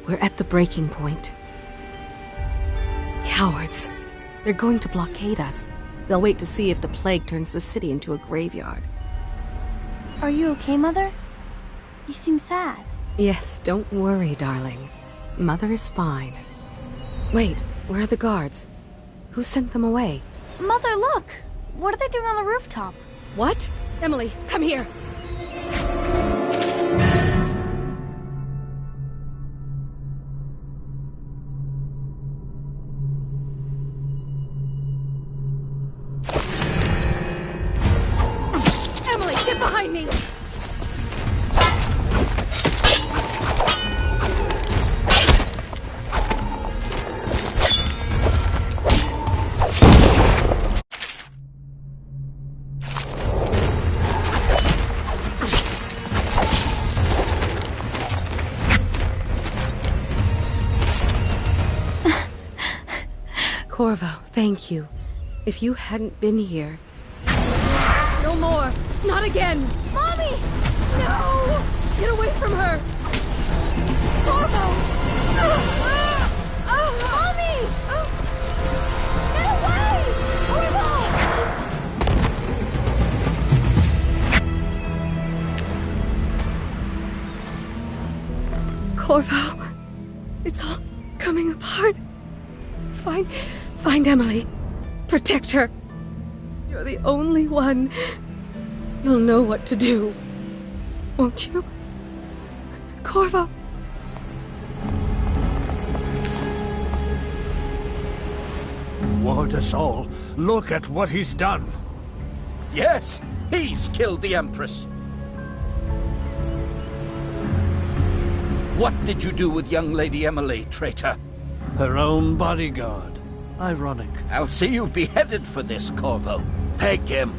We're at the breaking point. Cowards. They're going to blockade us. They'll wait to see if the plague turns the city into a graveyard. Are you okay, Mother? You seem sad. Yes, don't worry, darling. Mother is fine. Wait, where are the guards? Who sent them away? Mother, look! What are they doing on the rooftop? What? Emily, come here! Emily, get behind me! Corvo, thank you. If you hadn't been here... No more! Not again! Mommy! No! Get away from her! Corvo! Mommy! Get away! Corvo, it's all coming apart. Find Emily. Protect her. You're the only one. You'll know what to do. Won't you? Corvo. Ward us all. Look at what he's done. Yes, he's killed the Empress. What did you do with young Lady Emily, traitor? Her own bodyguard. Ironic. I'll see you beheaded for this, Corvo. Peg him.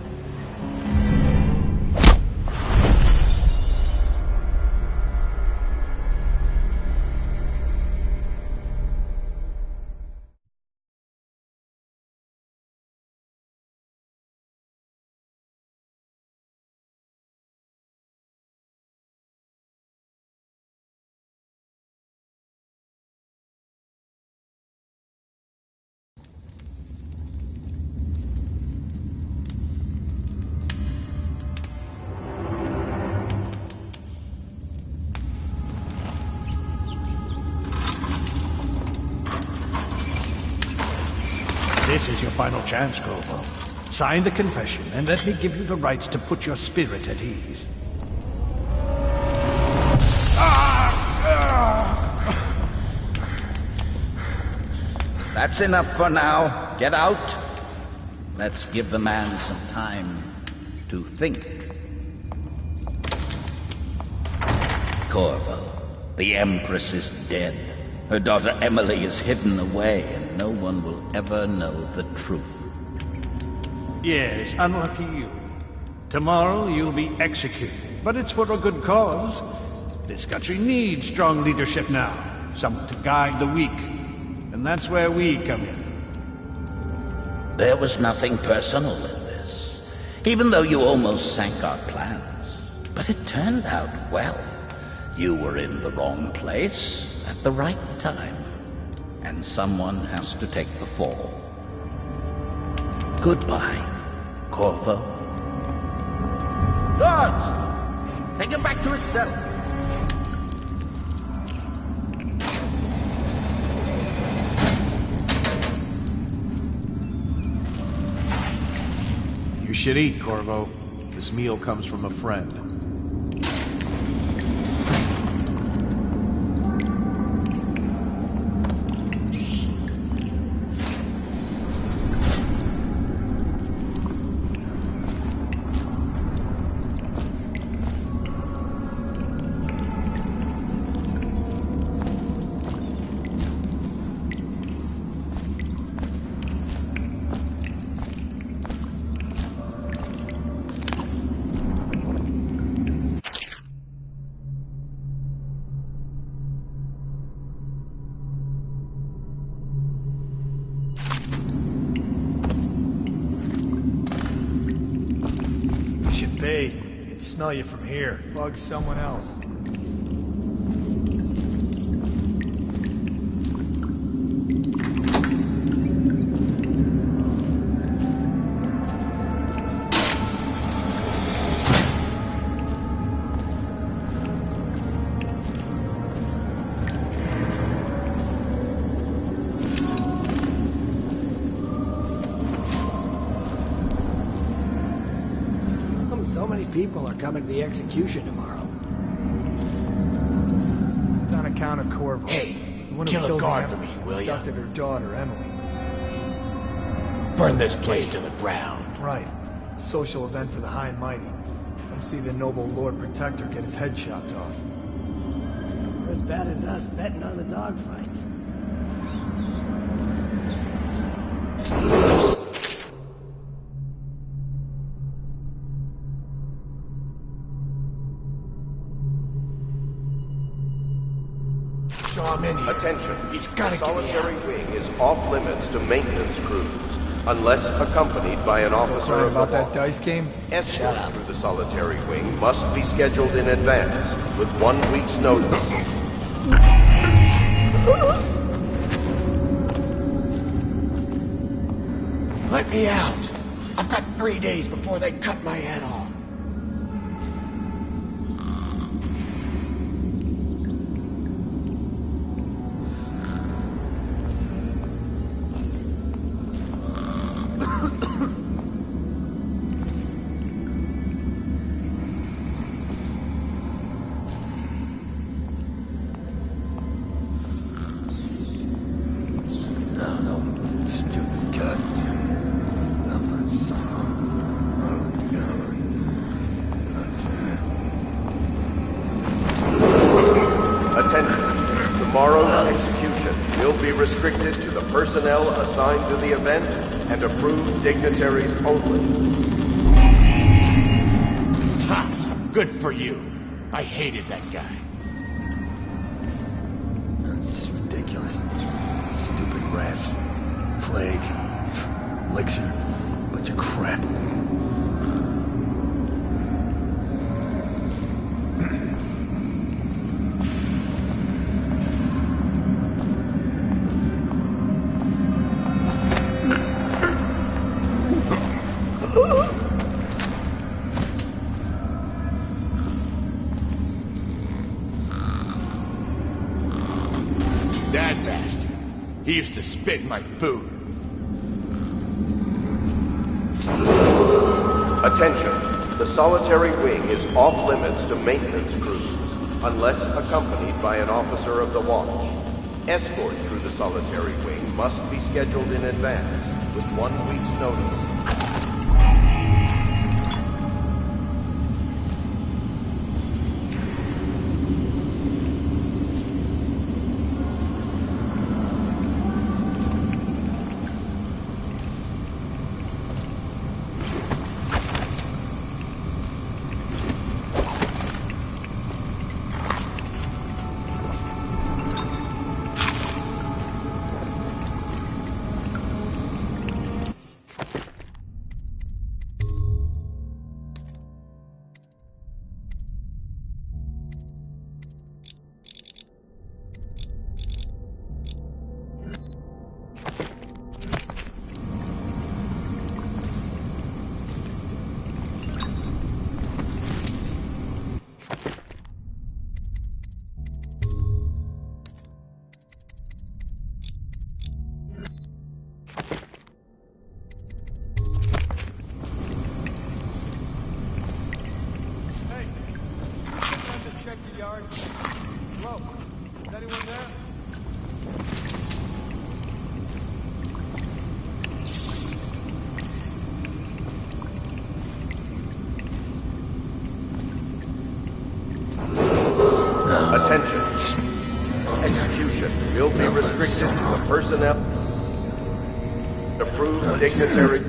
This is your final chance, Corvo. Sign the confession, and let me give you the rights to put your spirit at ease. That's enough for now. Get out. Let's give the man some time to think. Corvo, the Empress is dead. Her daughter Emily is hidden away, and no one will ever know the truth. Yes, unlucky you. Tomorrow you'll be executed, but it's for a good cause. This country needs strong leadership now, someone to guide the weak. And that's where we come in. There was nothing personal in this, even though you almost sank our plans. But it turned out well. You were in the wrong place at the right time, and someone has to take the fall. Goodbye, Corvo. Guards! Take him back to his cell. You should eat, Corvo. This meal comes from a friend. Hey, I can smell you from here. Bug someone else. people are coming to the execution tomorrow. It's on account of Corvo. Hey, The one who kill a killed guard the for me, Empress and will ya? abducted her daughter, Emily. Burn this place to the ground. Right. A social event for the high and mighty. Come see the noble Lord Protector get his head chopped off. You're as bad as us betting on the dogfights. Draw him in here. Attention. He's gotta the get me solitary out. wing is off limits to maintenance crews, unless accompanied by an Still officer crying of the about that watch. dice game? Escort through the solitary wing must be scheduled in advance, with 1 week's notice. Let me out. I've got 3 days before they cut my head off. Attention. Tomorrow's execution will be restricted to the personnel assigned to the event and approved dignitaries only. Ha! Good for you. I hated that guy. That's just ridiculous. Stupid rats. Plague. Elixir. Bunch of crap. That bastard. He used to spit in my food. Attention. The solitary wing is off limits to maintenance crews, unless accompanied by an officer of the watch. Escort through the solitary wing must be scheduled in advance, with 1 week's notice. Attention. Execution will be restricted to the personnel. Approved dignitary.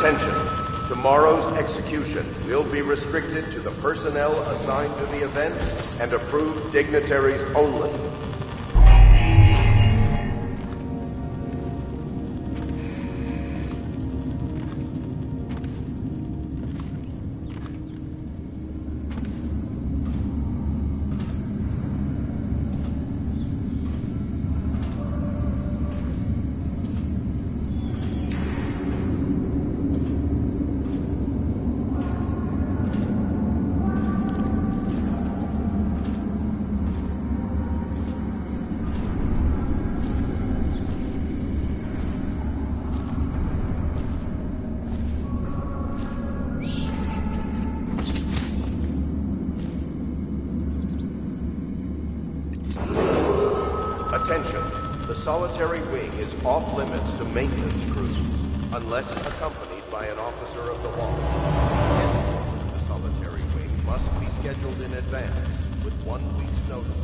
Attention. Tomorrow's execution will be restricted to the personnel assigned to the event and approved dignitaries only. Attention. The solitary wing is off limits to maintenance crews, unless accompanied by an officer of the law. The solitary wing must be scheduled in advance, with 1 week's notice.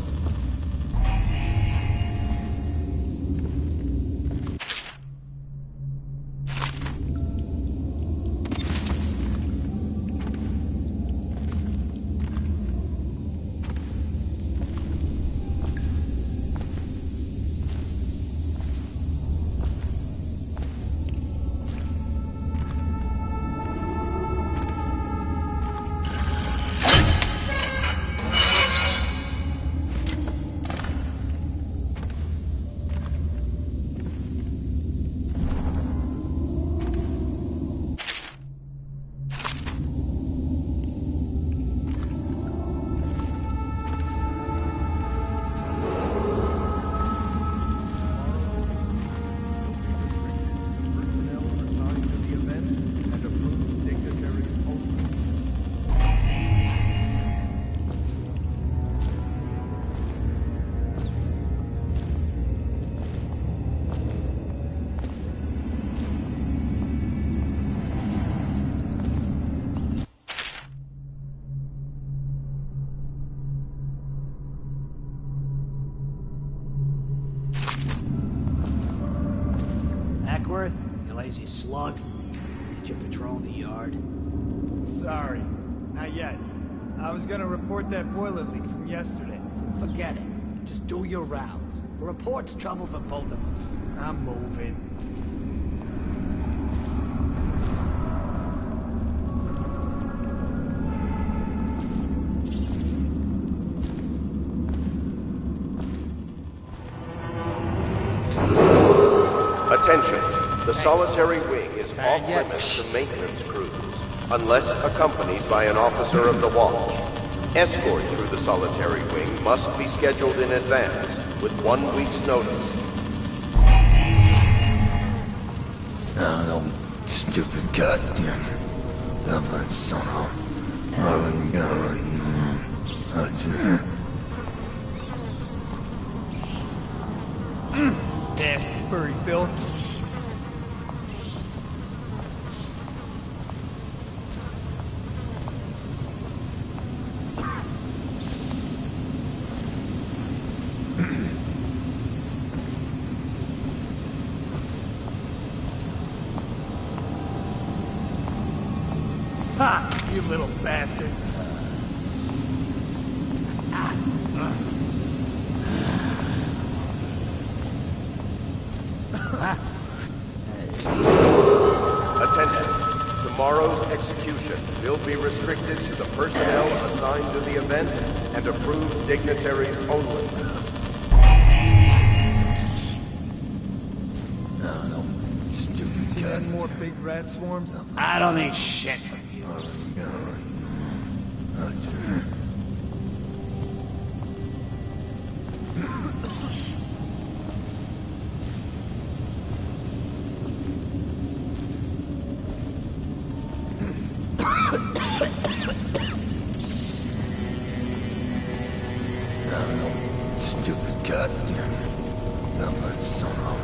You lazy slug. Did you patrol the yard? Sorry, not yet. I was gonna report that boiler leak from yesterday. Forget it. Just do your rounds. A report's trouble for both of us. I'm moving. Attention. The solitary wing is off limits to maintenance crews, unless accompanied by an officer of the watch. Escort through the solitary wing must be scheduled in advance, with 1 week's notice. No, stupid goddamn. Son of Nasty furry filth. Ha! You little bastard. Attention. Tomorrow's execution will be restricted to the personnel assigned to the event and approved dignitaries only. See any more big rat swarms? I don't need shit from you. Stupid goddamn. Son of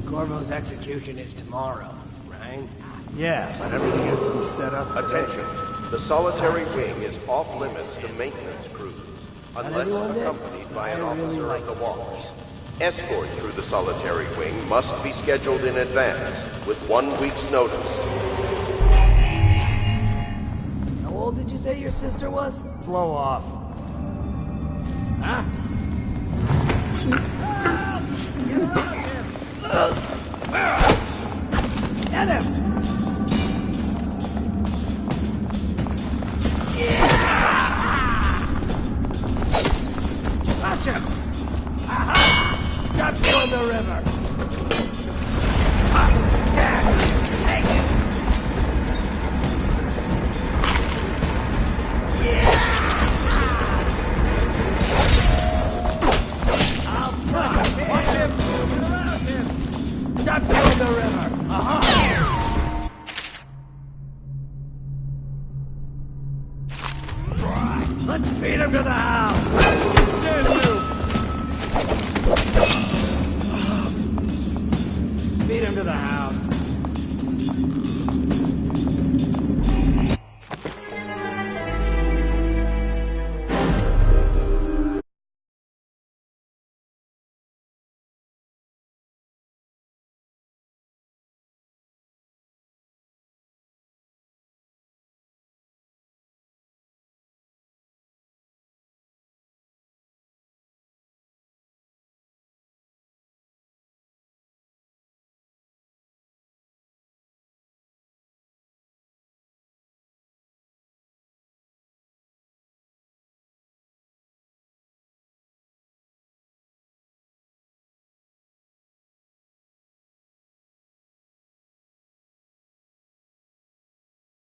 Corvo's execution is tomorrow, right? Yeah, but everything has to be set up today. Attention. The solitary wing is off limits to maintenance crews, unless everyone did? accompanied by an I really officer like of the the watch. Escort through the solitary wing must be scheduled in advance, with 1 week's notice. How old did you say your sister was? Blow off. Huh? Get him! Catch him! Aha! Got you in the river! Dad! Take it! Watch him! Get around him! Got you in the river! Aha! Let's feed him to the house! Feed him to the house.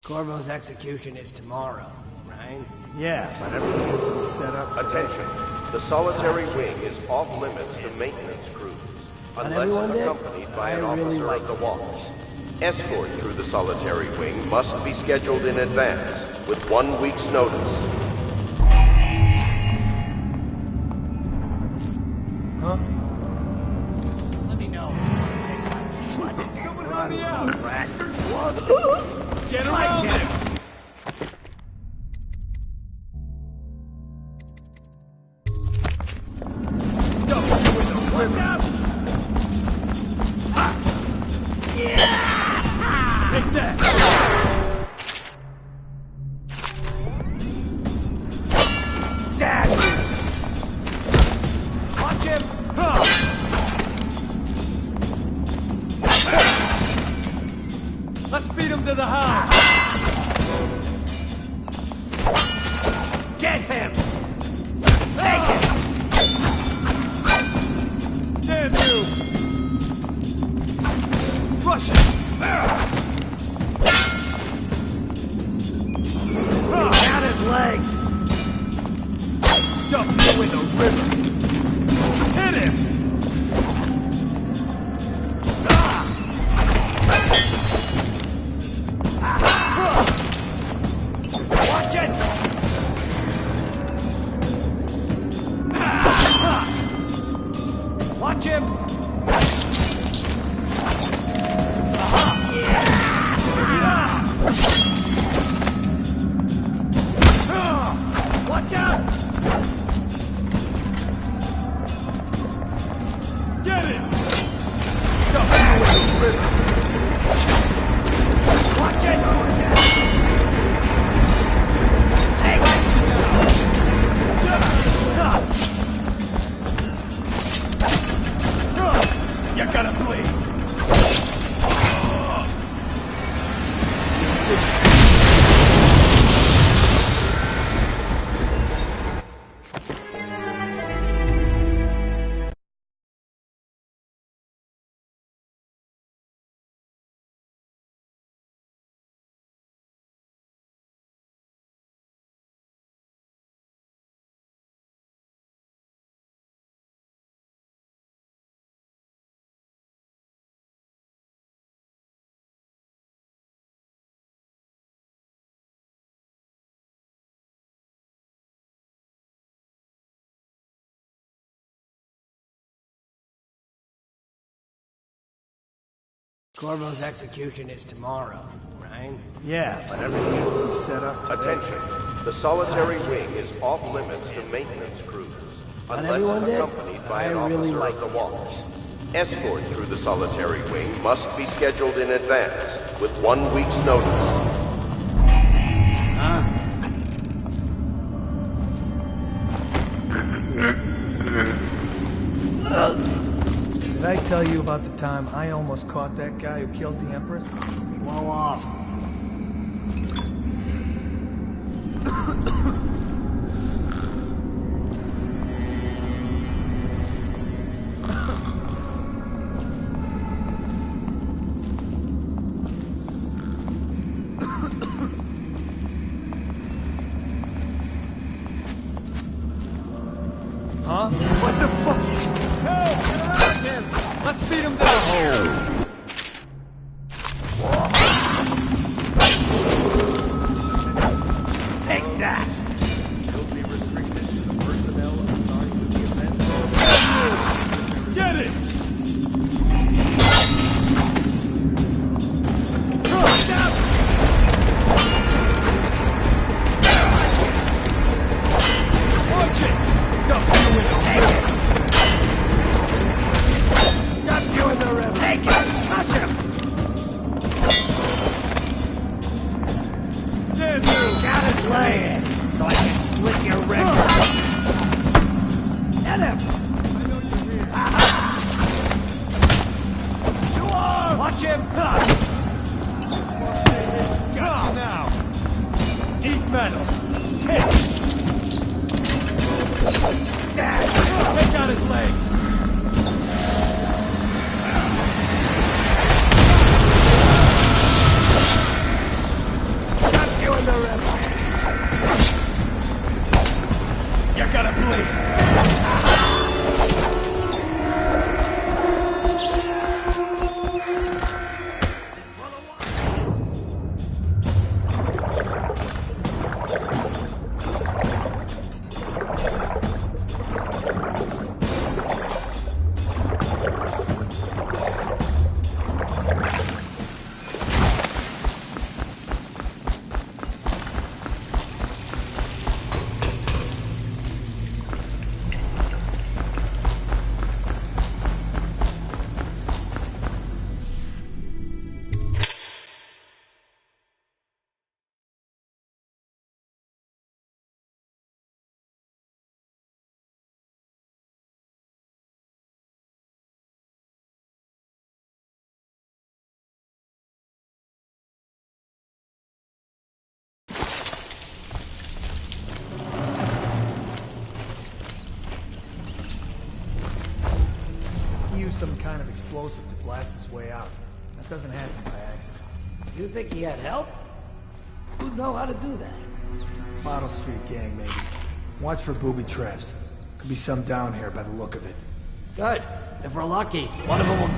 Corvo's execution is tomorrow, right? Yeah, but everything has to be set up today. Attention. The solitary wing is off limits to maintenance crews, unless everyone did? accompanied by an I really officer like of the the watch. Escort through the solitary wing must be scheduled in advance, with 1 week's notice. Huh? Let me know. Someone help me out! Get around him! Watch out! Take that! Dad! Watch him! Let's feed him to the house! Get him! Take it! Damn you! Rush him! Down his legs! Dump you in the river! Hit him! Watch it! Watch him! Watch out! Get it! Dump you in the river! Watch it! Take it! You gotta bleed! Corvo's execution is tomorrow, right? Yeah, but everything has to be set up today. Attention. The solitary wing is off limits to maintenance crews, unless accompanied by an officer of the watch. Escort through the solitary wing must be scheduled in advance, with 1 week's notice. Did I tell you about the time I almost caught that guy who killed the Empress? Blow off. Huh? What the fuck? Hey, get around him! Let's beat him down! Take that! Will be restricted to the personnel assigned to the event. Get it! Watch it! Go through the window! Take it! Got you in the river! Take it! Touch him! Dance! Got his legs, so I can slit your river! Hit him! I know you're here. You are! Watch him! Got you now! Eat metal! Take! Take out his legs! Got you in the river! You're gonna bleed! He used some kind of explosive to blast his way out. That doesn't happen by accident. You think he had help? Who'd know how to do that? Bottle Street gang, maybe. Watch for booby traps. Could be some down here by the look of it. Good. If we're lucky, one of them will...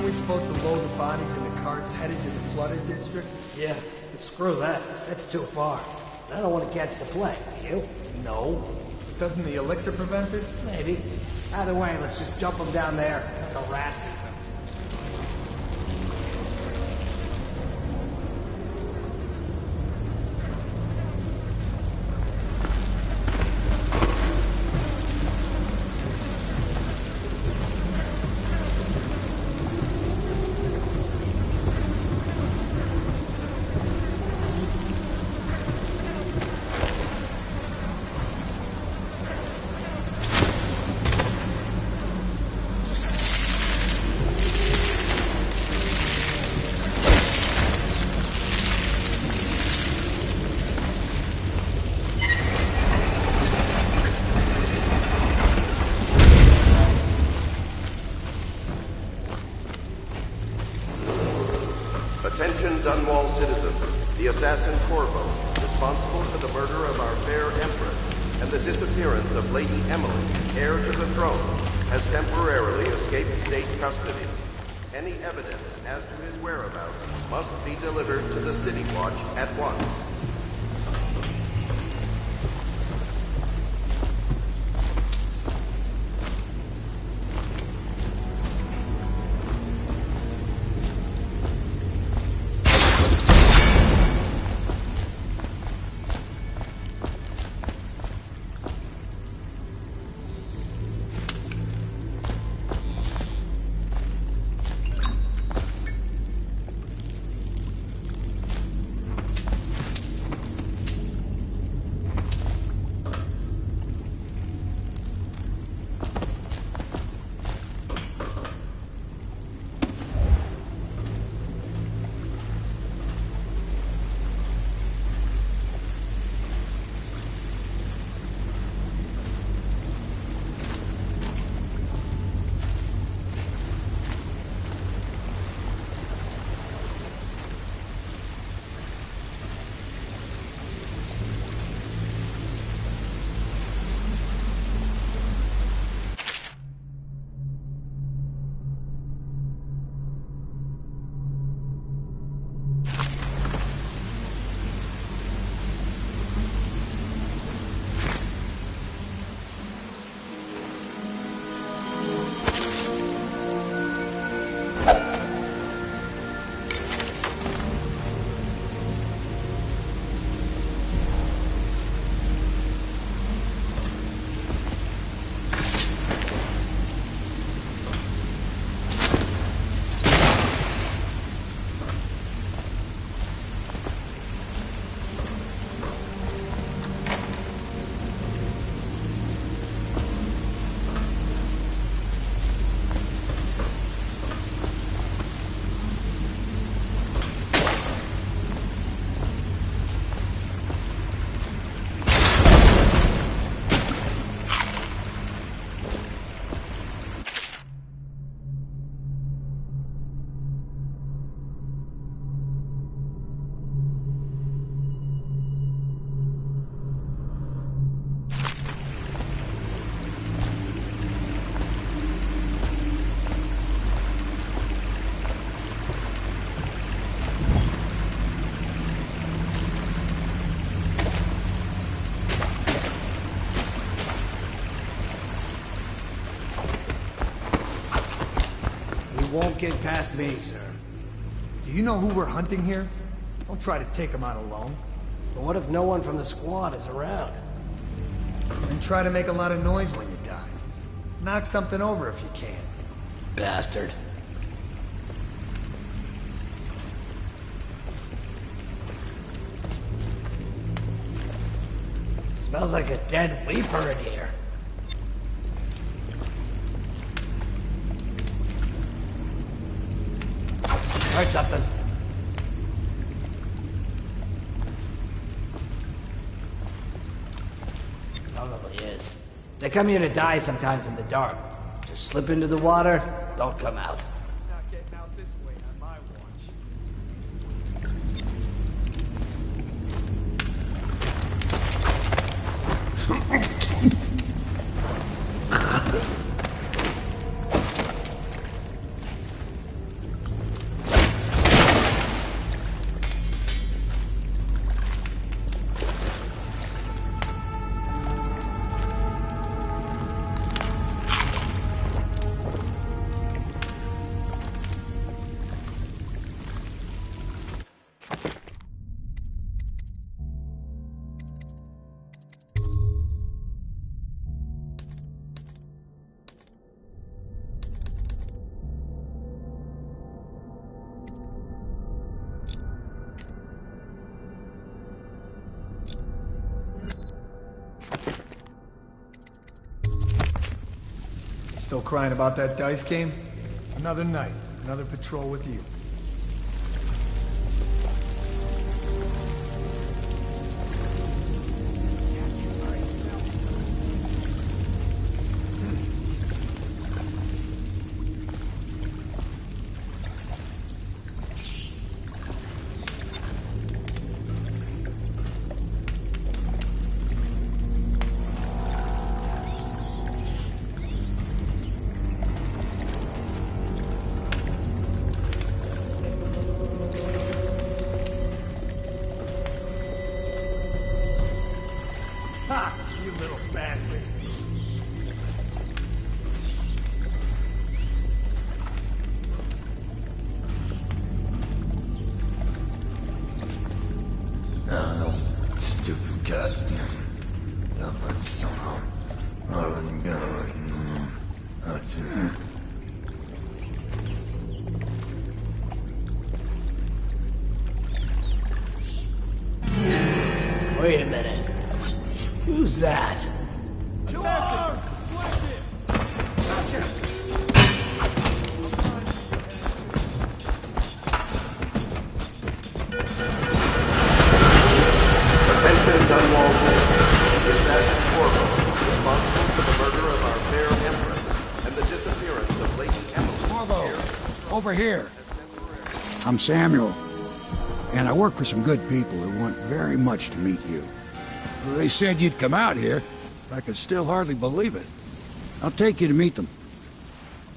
Aren't we supposed to load the bodies in the carts headed to the flooded district? Yeah, but screw that. That's too far. I don't want to catch the plague, do you? No. Doesn't the elixir prevent it? Maybe. Either way, let's just dump them down there. Let the rats eat them. Attention Dunwall citizens. The assassin Corvo, responsible for the murder of our fair Empress and the disappearance of Lady Emily, heir to the throne, has temporarily escaped state custody. Any evidence as to his whereabouts must be delivered to the City Watch at once. Won't get past me, sir. Do you know who we're hunting here? Don't try to take him out alone. But what if no one from the squad is around? And try to make a lot of noise when you die. Knock something over if you can. Bastard. Smells like a dead weeper in here. Heard something. Probably is. They come here to die sometimes in the dark. Just slip into the water, don't come out. Not getting out this way on my watch. Still crying about that dice game? Another night, another patrol with you. Ha! You little bastard! No, stupid goddamn. Wait a minute. Who's that? Attention, Dunwall. Dispatch Corvo, responsible for the murder of our fair Empress and the disappearance of Lady Emily. Corvo, over here. I'm Samuel, and I work for some good people who want very much to meet you. They said you'd come out here. I could still hardly believe it. I'll take you to meet them.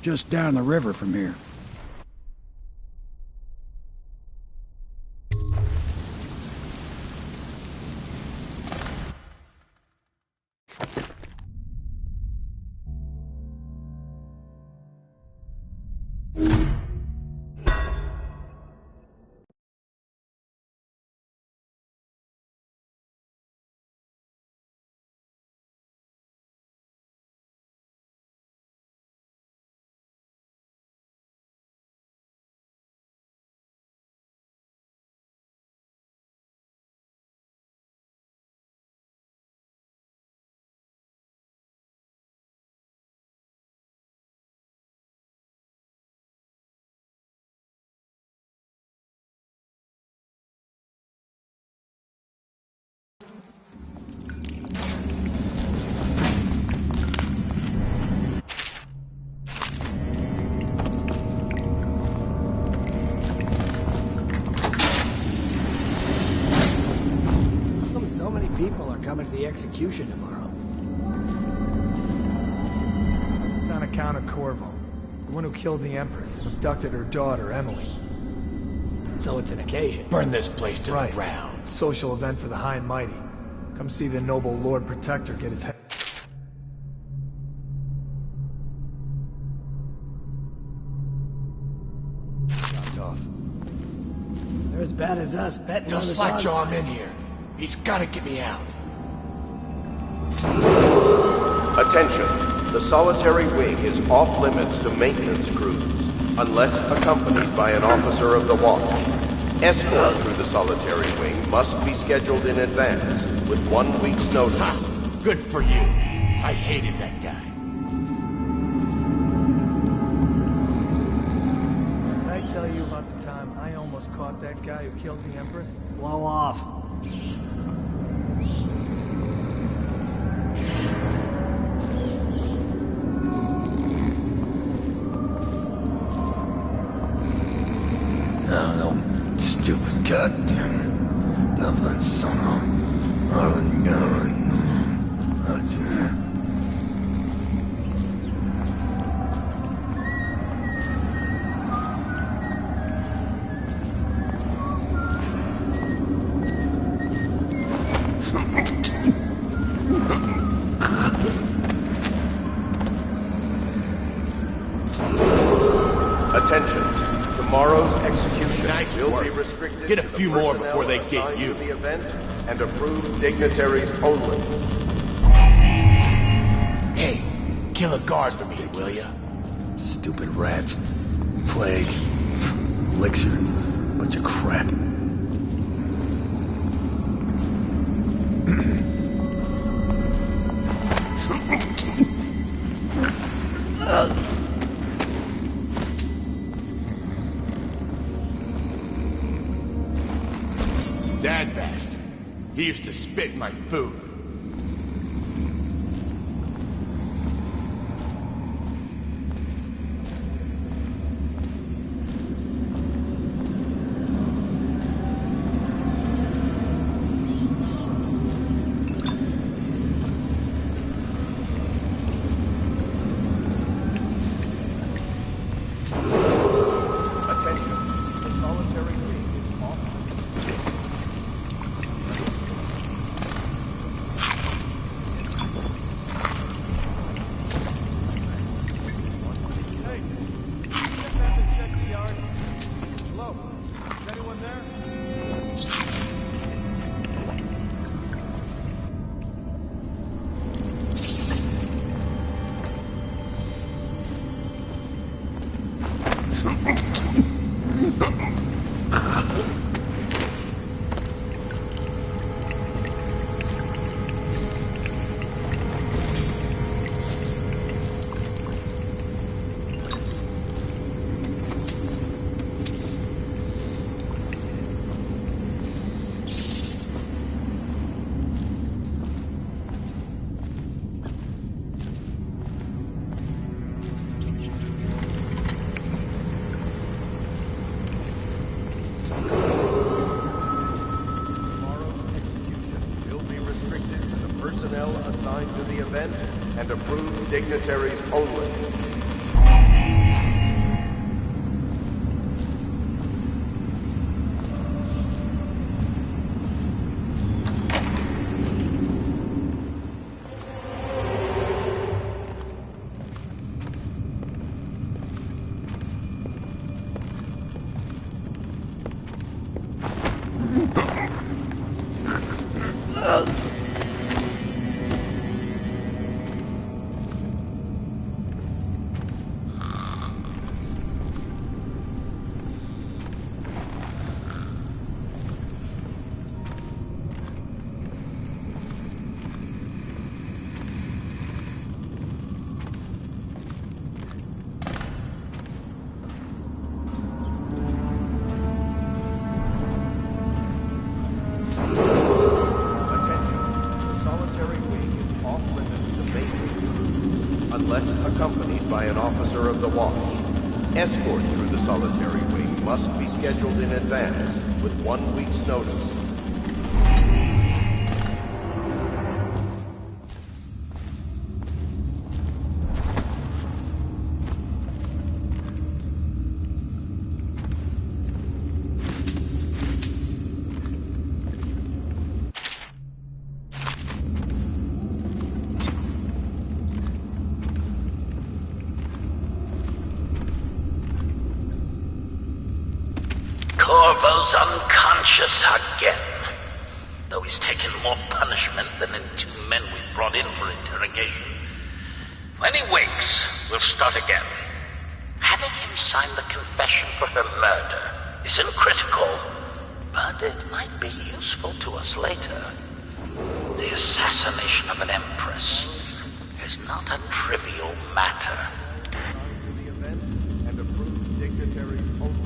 Just down the river from here. People are coming to the execution tomorrow. It's on account of Corvo, the one who killed the Empress and abducted her daughter, Emily. So it's an occasion. Burn this place to the ground. Social event for the high and mighty. Come see the noble Lord Protector get his head chopped off. They're as bad as us betting on the Just like dog him in fights. here. He's gotta get me out. Attention. The solitary wing is off limits to maintenance crews, unless accompanied by an officer of the watch. Escort through the solitary wing must be scheduled in advance, with 1 week's notice. Good for you. I hated that guy. Did I tell you about the time I almost caught that guy who killed the Empress? Blow off. No, stupid goddamn. Dapat sono. Attention. Tomorrow's execution Nice will work. be restricted Get a to the few more personnel before they get assigned you. to the event and approved dignitaries only. Hey, kill a guard for me, will ya? Stupid rats. Plague. Elixir. Bunch of crap. He used to spit in my food. Assigned to the event and approved dignitaries only. Unless accompanied by an officer of the watch. Escort through the solitary wing must be scheduled in advance with 1 week's notice. Corvo's unconscious again, though he's taken more punishment than the 2 men we brought in for interrogation. When he wakes, we'll start again. Having him sign the confession for her murder isn't critical, but it might be useful to us later. The assassination of an empress is not a trivial matter. To the event and approved dignitaries only.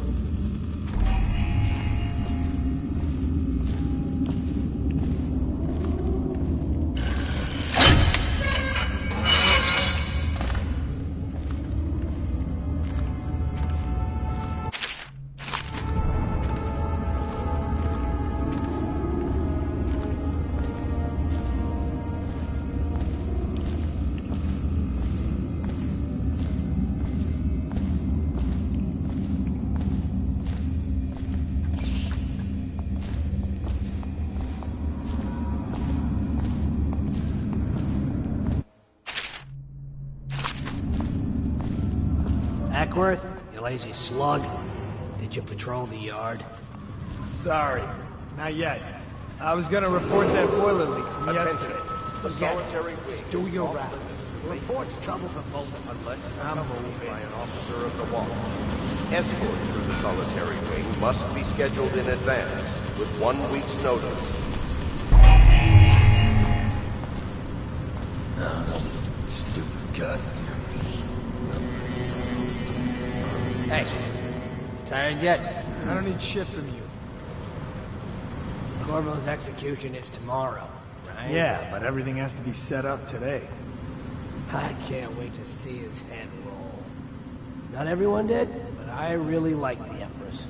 Ackworth, you lazy slug. Did you patrol the yard? Sorry, not yet. I was gonna report that boiler leak from yesterday. Forget it. Do your round. Reports trouble for both of us. Unless I'm accompanied moving. by an officer of the watch. Escort through the solitary wing must be scheduled in advance with 1 week's notice. Stupid goddamn. Hey, you tired yet? I don't need shit from you. Corvo's execution is tomorrow, right? Yeah, but everything has to be set up today. I can't wait to see his head roll. Not everyone did, but I really like the Empress.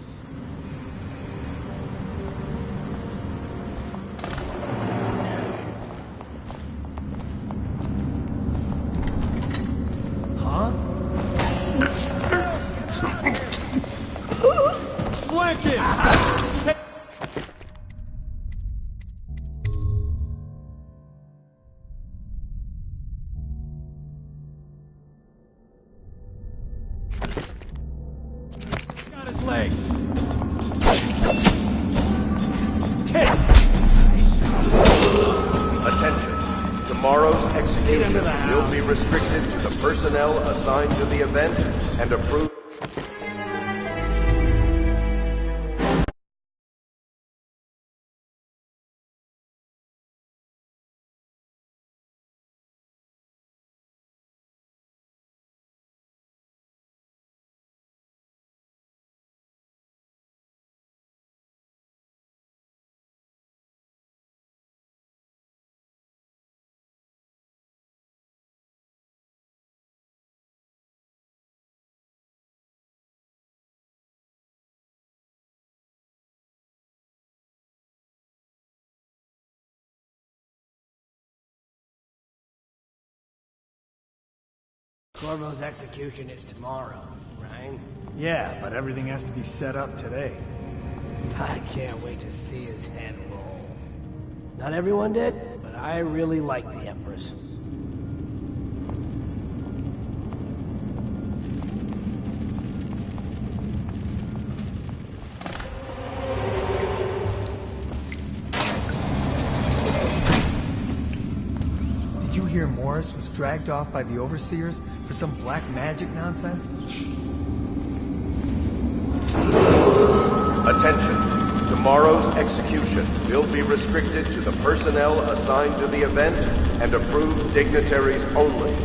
Huh? Flank him! Got his legs. Attention. Tomorrow's execution will be restricted to the personnel assigned to the event and approved. Corvo's execution is tomorrow, right? Yeah, but everything has to be set up today. I can't wait to see his head roll. Not everyone did, but I really like the Empress. Did you hear Morris was dragged off by the Overseers for some black magic nonsense? Attention. Tomorrow's execution will be restricted to the personnel assigned to the event and approved dignitaries only.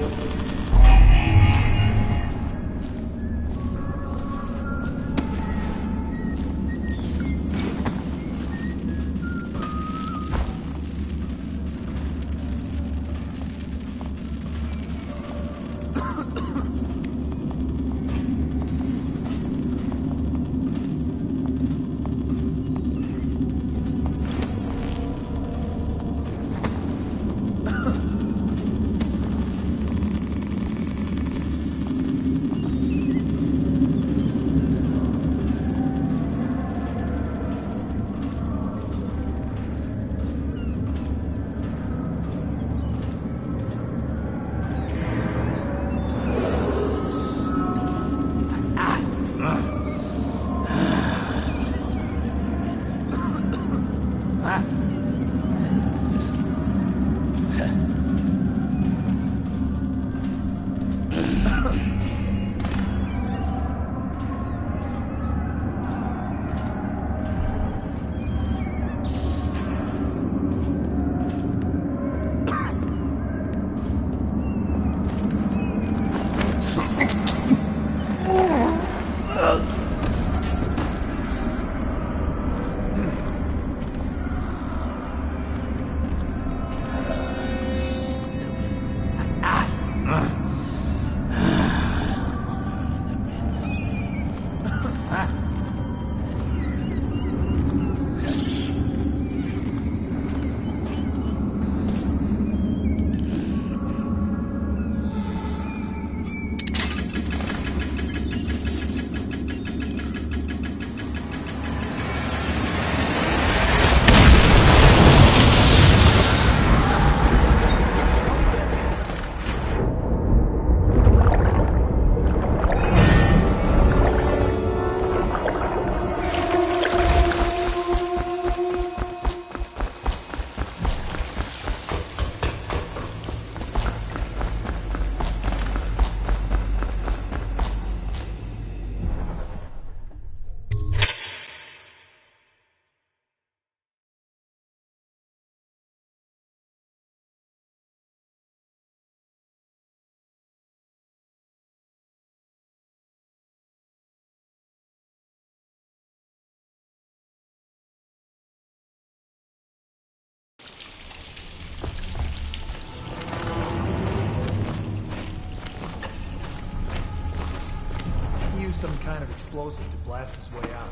some kind of explosive to blast his way out.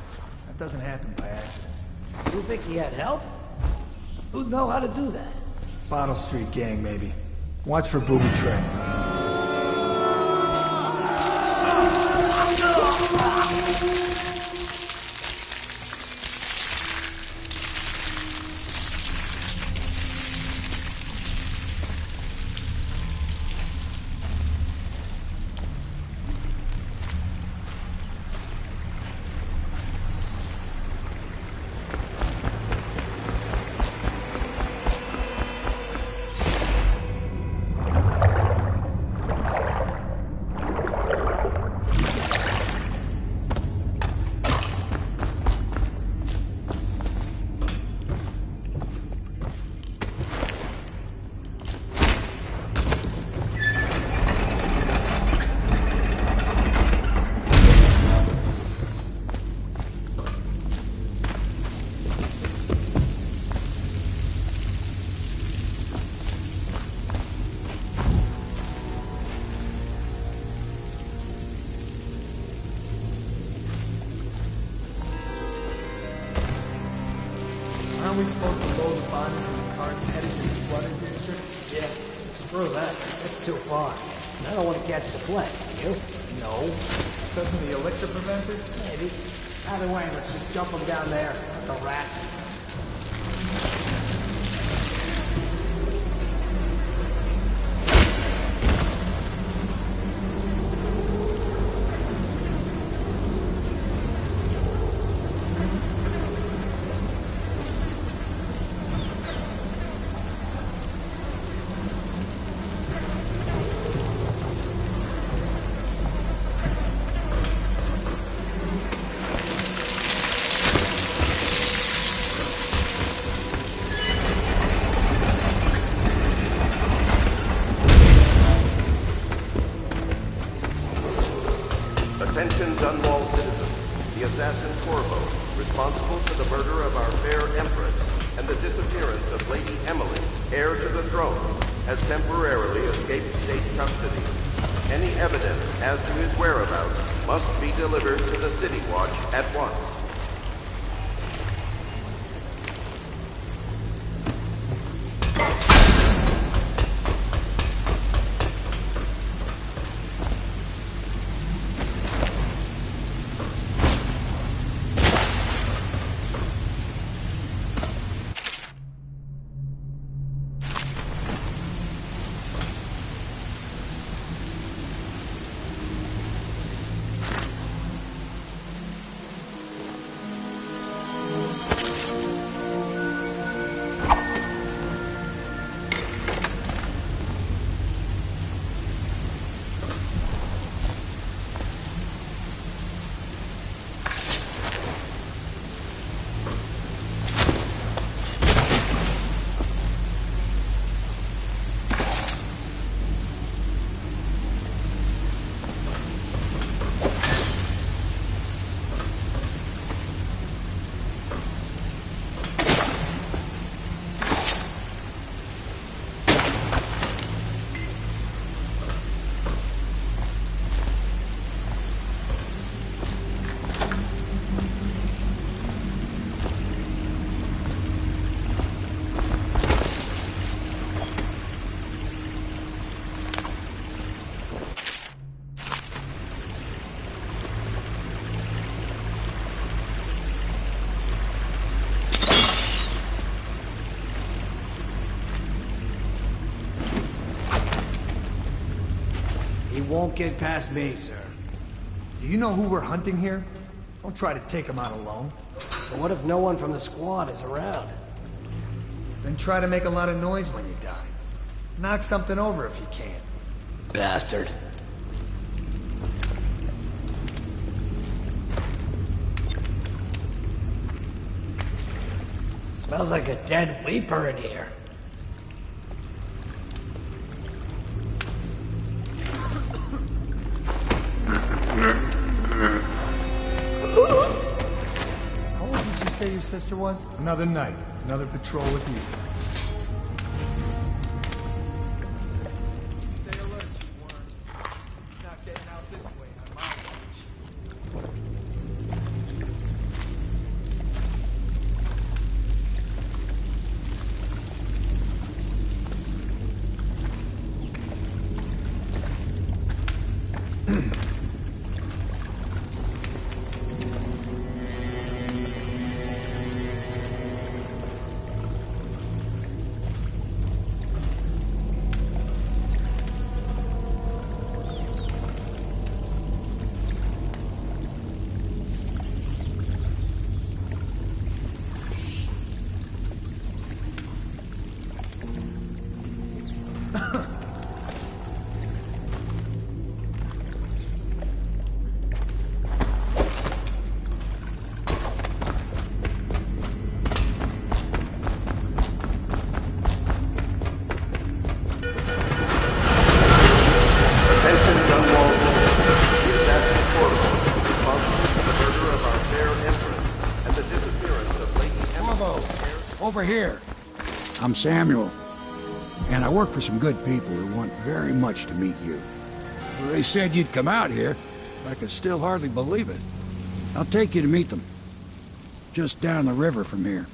That doesn't happen by accident. You think he had help? Who'd know how to do that? Bottle Street gang, maybe. Watch for booby trap. Aren't we supposed to load the bodies in the carts headed to the flooded district? Yeah, screw that. That's too far. I don't want to catch the plague, you? No. Because of the elixir preventers? Maybe. Either way, let's just dump them down there. The rats. Attention Dunwall citizens. The assassin Corvo, responsible for the murder of our fair Empress and the disappearance of Lady Emily, heir to the throne, has temporarily escaped state custody. Any evidence as to his whereabouts must be delivered to the City Watch at once. He won't get past me, sir. Do you know who we're hunting here? Don't try to take him out alone. But what if no one from the squad is around? Then try to make a lot of noise when you die. Knock something over if you can. Bastard. Smells like a dead Weeper in here. How old did you say your sister was? Another night, another patrol with you. Stay alert, you worm. Not getting out this way on my watch. Over here. I'm Samuel, and I work for some good people who want very much to meet you. They said you'd come out here. I can still hardly believe it. I'll take you to meet them. Just down the river from here.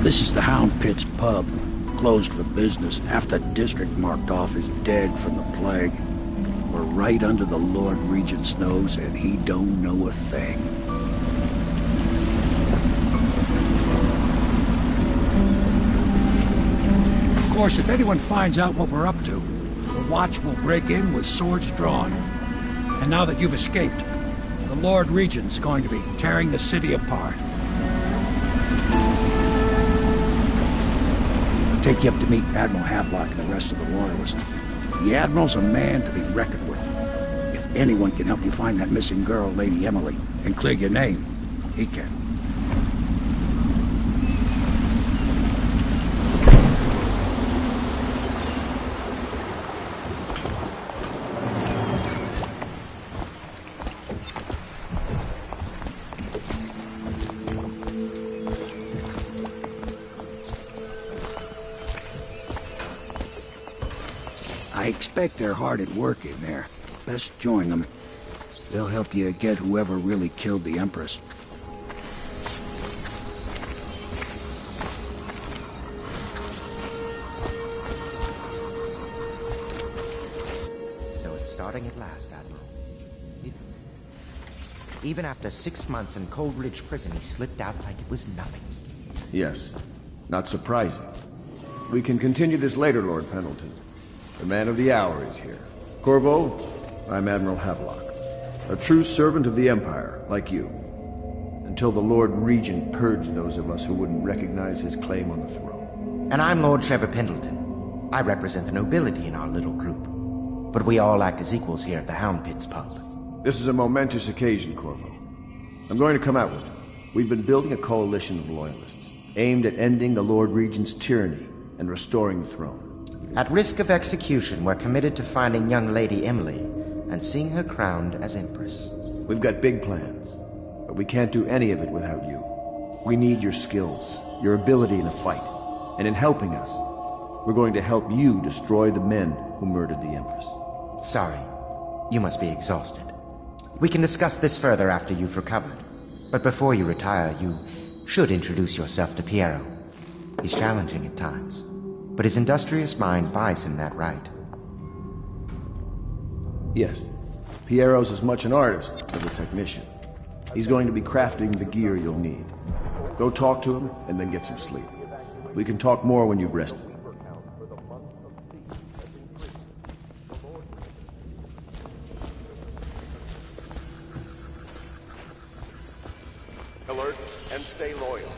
This is the Hound Pit's pub, closed for business. Half the district marked off is dead from the plague. We're right under the Lord Regent's nose, and he don't know a thing. Of course, if anyone finds out what we're up to, the Watch will break in with swords drawn. And now that you've escaped, the Lord Regent's going to be tearing the city apart. Take you up to meet Admiral Havelock and the rest of the Loyalists. The Admiral's a man to be reckoned with. If anyone can help you find that missing girl, Lady Emily, and clear your name, he can. I expect they're hard at work in there. Best join them. They'll help you get whoever really killed the Empress. So it's starting at last, Admiral. Even after 6 months in Cold Ridge Prison, he slipped out like it was nothing. Yes. Not surprising. We can continue this later, Lord Pendleton. The man of the hour is here. Corvo, I'm Admiral Havelock. A true servant of the Empire, like you. Until the Lord Regent purged those of us who wouldn't recognize his claim on the throne. And I'm Lord Trevor Pendleton. I represent the nobility in our little group. But we all act as equals here at the Hound Pit's pub. This is a momentous occasion, Corvo. I'm going to come out with it. We've been building a coalition of loyalists, aimed at ending the Lord Regent's tyranny and restoring the throne. At risk of execution, we're committed to finding young Lady Emily and seeing her crowned as Empress. We've got big plans, but we can't do any of it without you. We need your skills, your ability in a fight, and in helping us, we're going to help you destroy the men who murdered the Empress. Sorry, you must be exhausted. We can discuss this further after you've recovered. But before you retire, you should introduce yourself to Piero. He's challenging at times, but his industrious mind buys him that right. Yes. Piero's as much an artist as a technician. He's going to be crafting the gear you'll need. Go talk to him, and then get some sleep. We can talk more when you've rested. Alert and stay loyal.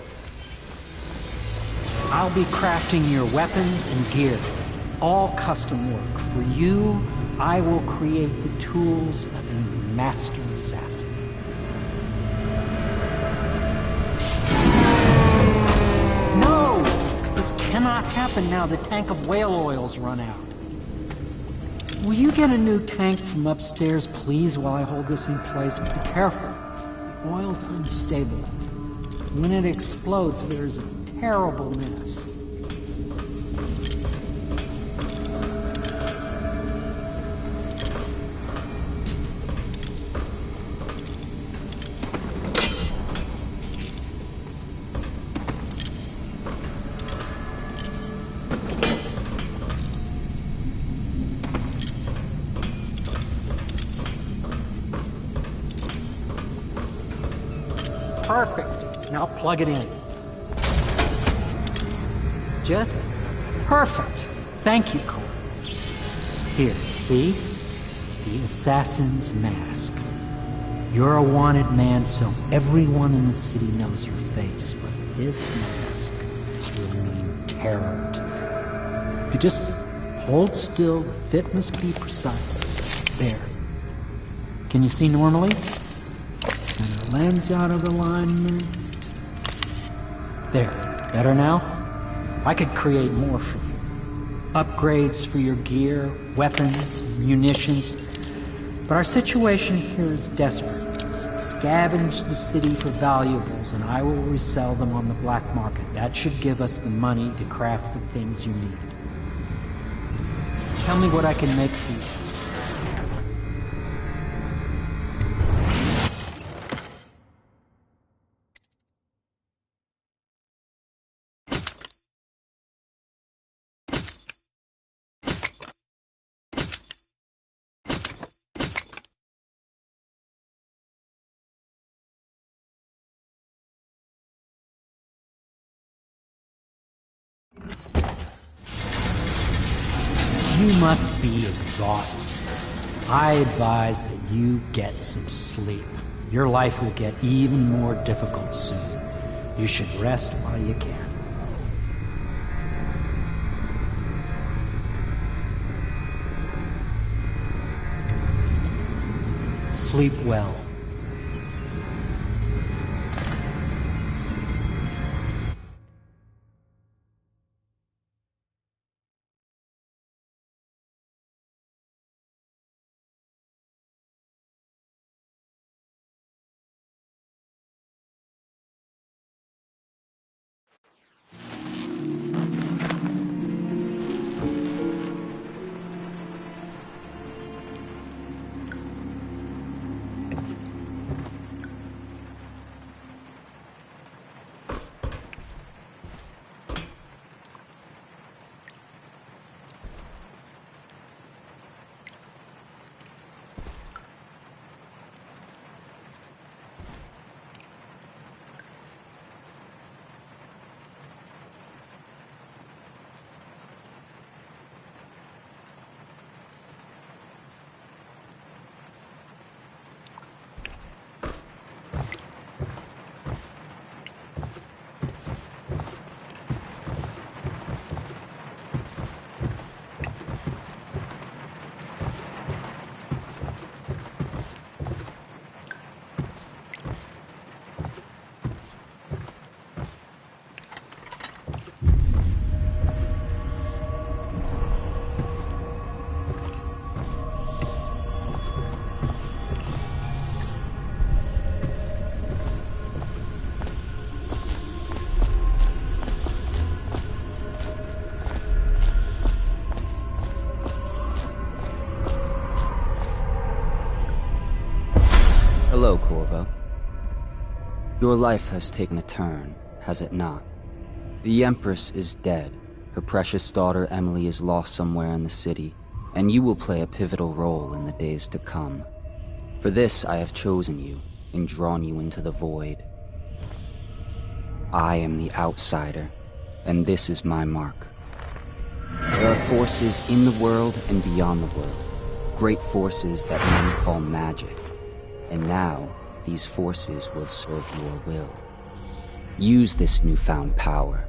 I'll be crafting your weapons and gear. All custom work. For you, I will create the tools of a master assassin. No! This cannot happen now. The tank of whale oil's run out. Will you get a new tank from upstairs, please, while I hold this in place? Be careful. The oil's unstable. When it explodes, there's a terrible mess. Perfect. Now plug it in. Just perfect. Thank you, Cole. Here, see? The assassin's mask. You're a wanted man, so everyone in the city knows your face, but this mask will mean terror to you. If you just hold still, the fit must be precise. There. Can you see normally? Center lens out of alignment. There. Better now? I could create more for you. Upgrades for your gear, weapons, munitions. But our situation here is desperate. Scavenge the city for valuables, and I will resell them on the black market. That should give us the money to craft the things you need. Tell me what I can make for you. You must be exhausted. I advise that you get some sleep. Your life will get even more difficult soon. You should rest while you can. Sleep well. Hello, Corvo. Your life has taken a turn, has it not? The Empress is dead. Her precious daughter Emily is lost somewhere in the city, and you will play a pivotal role in the days to come. For this I have chosen you, and drawn you into the void. I am the outsider, and this is my mark. There are forces in the world and beyond the world, great forces that men call magic. And now, these forces will serve your will. Use this newfound power.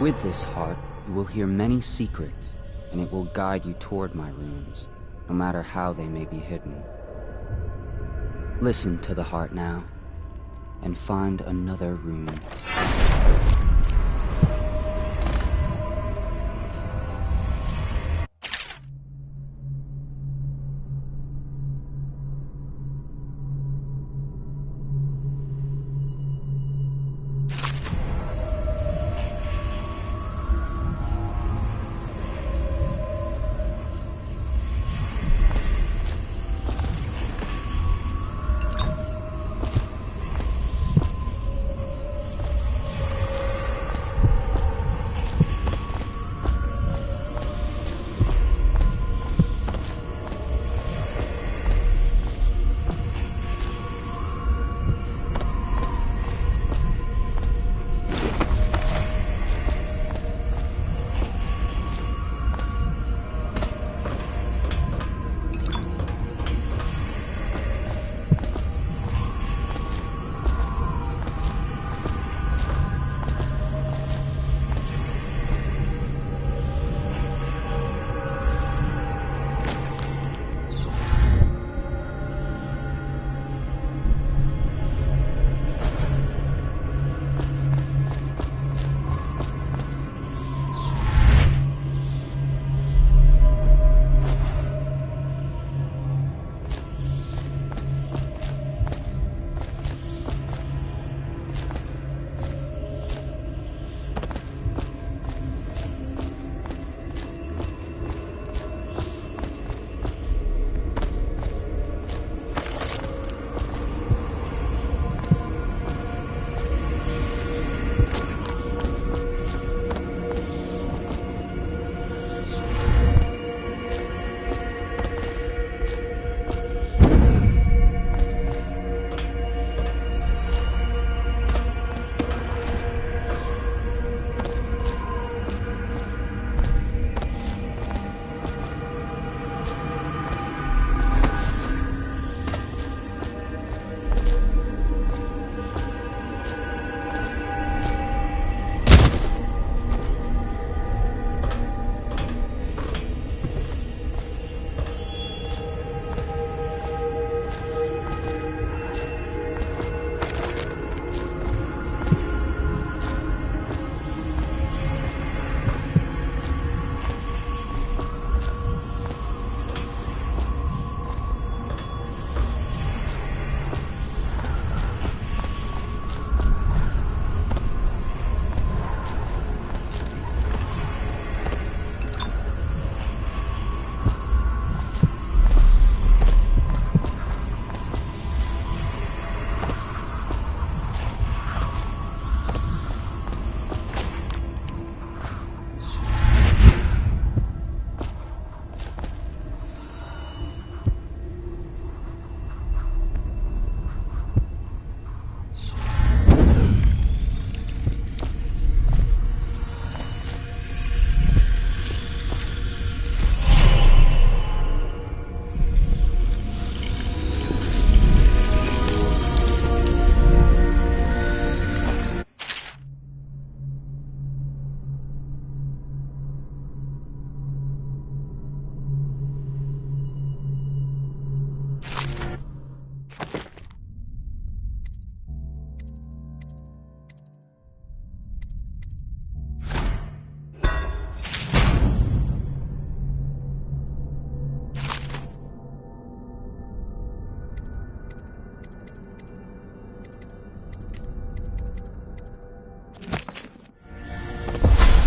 With this heart, you will hear many secrets, and it will guide you toward my runes, no matter how they may be hidden. Listen to the heart now, and find another rune.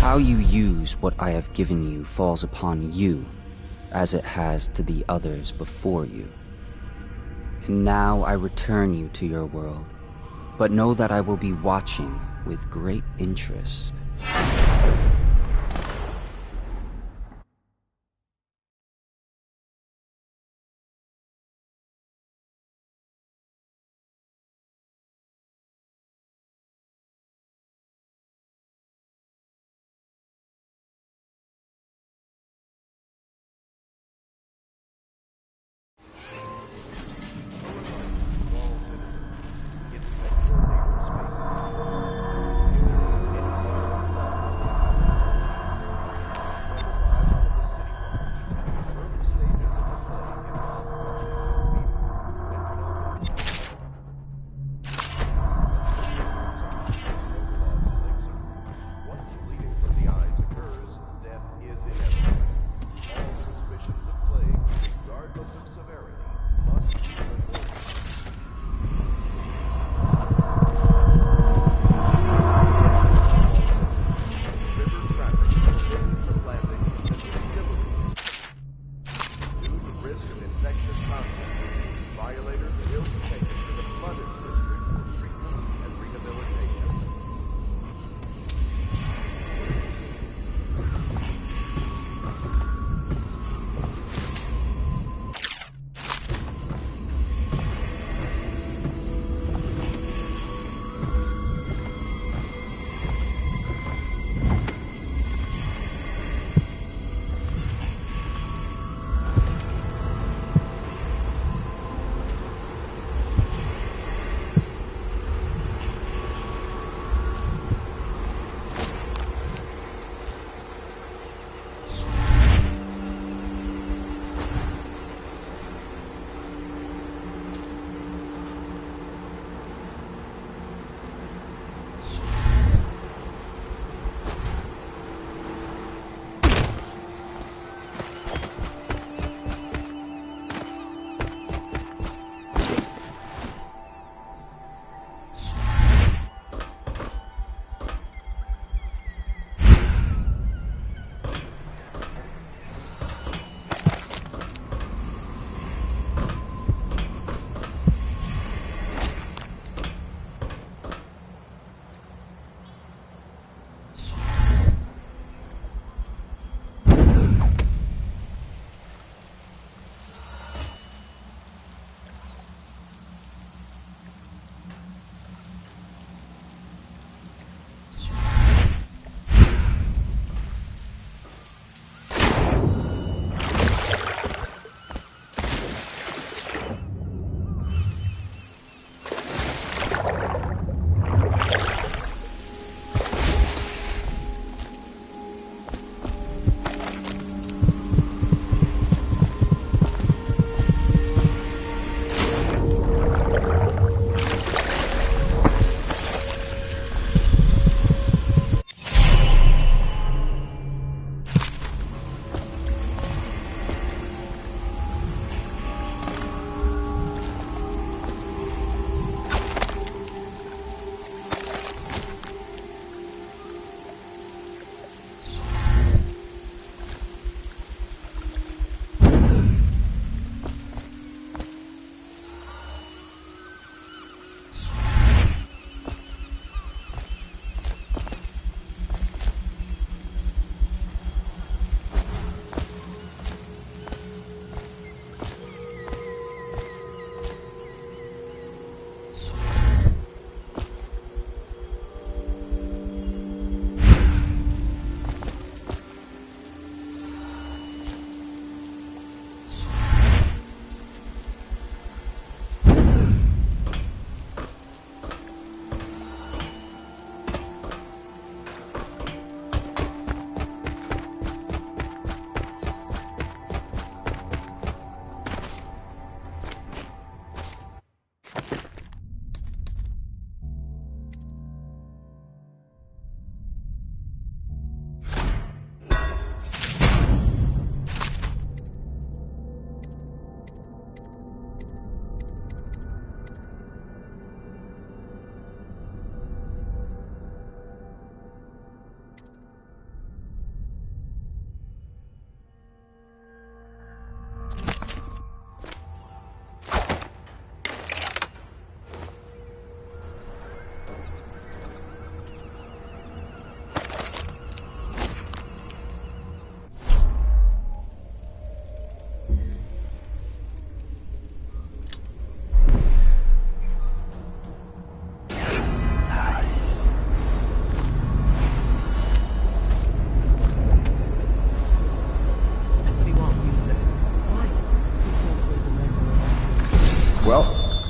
How you use what I have given you falls upon you, as it has to the others before you. And now I return you to your world, but know that I will be watching with great interest.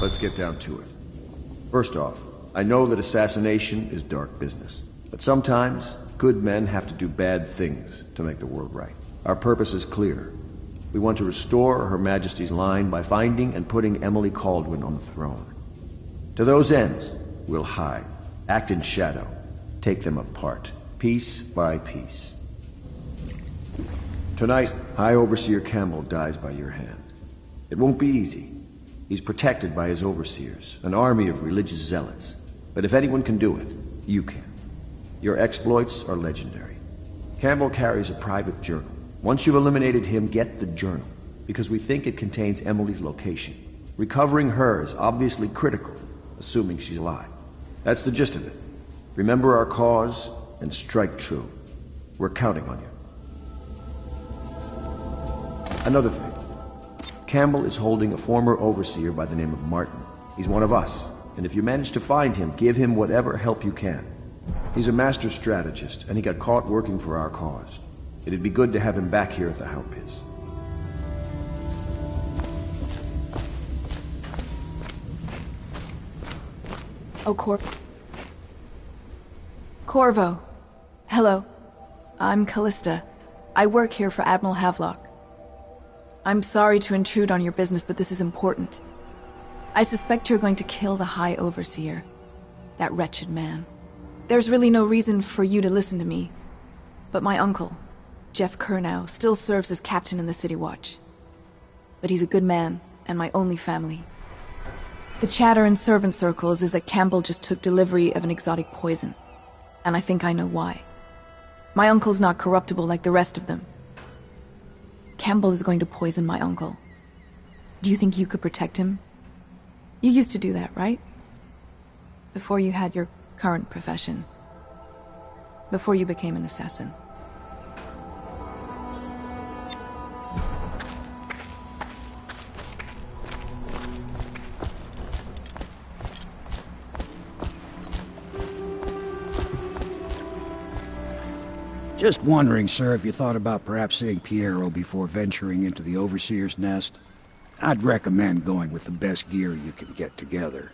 let's get down to it. First off, I know that assassination is dark business, but sometimes good men have to do bad things to make the world right. Our purpose is clear. We want to restore Her Majesty's line by finding and putting Emily Kaldwin on the throne. To those ends, we'll hide, act in shadow, take them apart, piece by piece. Tonight, High Overseer Campbell dies by your hand. It won't be easy. He's protected by his overseers, an army of religious zealots. But if anyone can do it, you can. Your exploits are legendary. Campbell carries a private journal. Once you've eliminated him, get the journal, because we think it contains Emily's location. Recovering her is obviously critical, assuming she's alive. That's the gist of it. Remember our cause and strike true. We're counting on you. Another thing. Campbell is holding a former overseer by the name of Martin. He's one of us, and if you manage to find him, give him whatever help you can. He's a master strategist, and he got caught working for our cause. It'd be good to have him back here at the Hound Pits. Oh, Corvo. Hello. I'm Callista. I work here for Admiral Havelock. I'm sorry to intrude on your business, but this is important. I suspect you're going to kill the High Overseer. That wretched man. There's really no reason for you to listen to me. But my uncle, Jeff Kernow, still serves as captain in the City Watch. But he's a good man, and my only family. The chatter in servant circles is that Campbell just took delivery of an exotic poison. And I think I know why. My uncle's not corruptible like the rest of them. Campbell is going to poison my uncle. Do you think you could protect him? You used to do that, right? Before you had your current profession. Before you became an assassin. Just wondering, sir, if you thought about perhaps seeing Piero before venturing into the Overseer's nest. I'd recommend going with the best gear you can get together.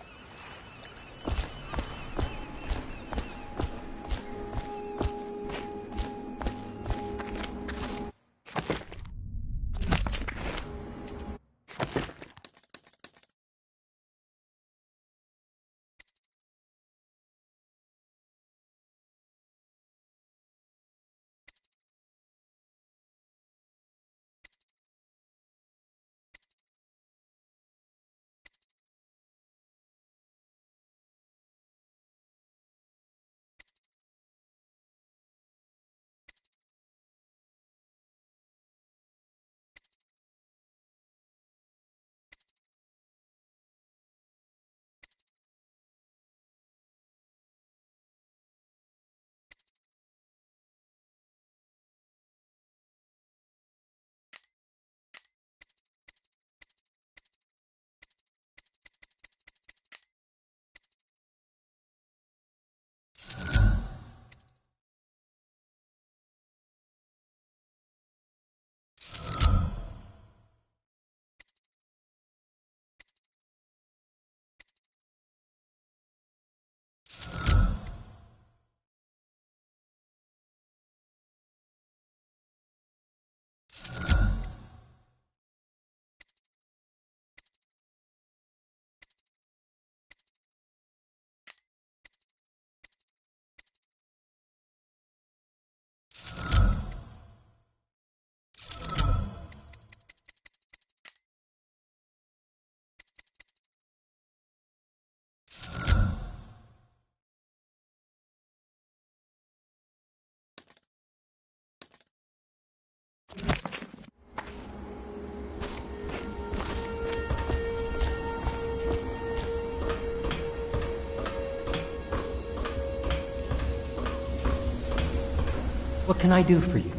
What can I do for you?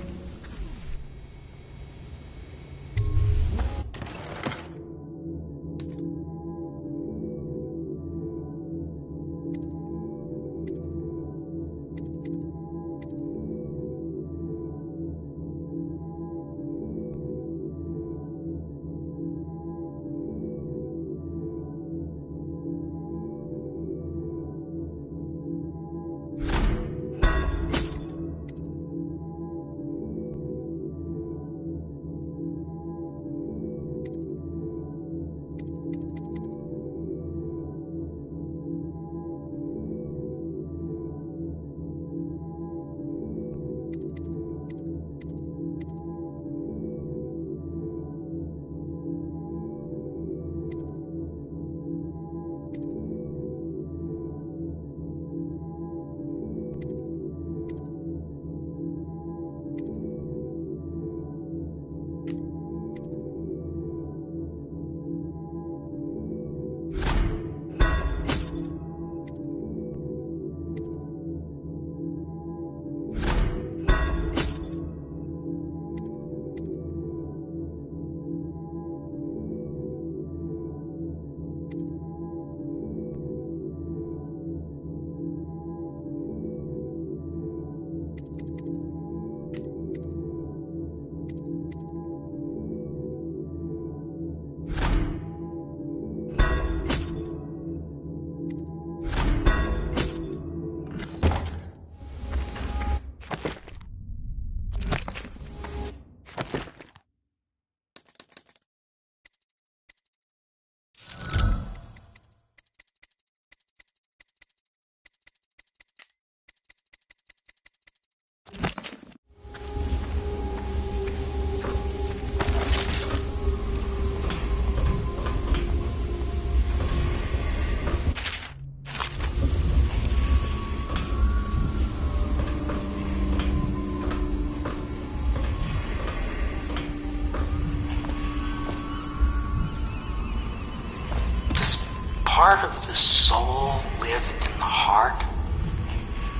part of the soul live in the heart?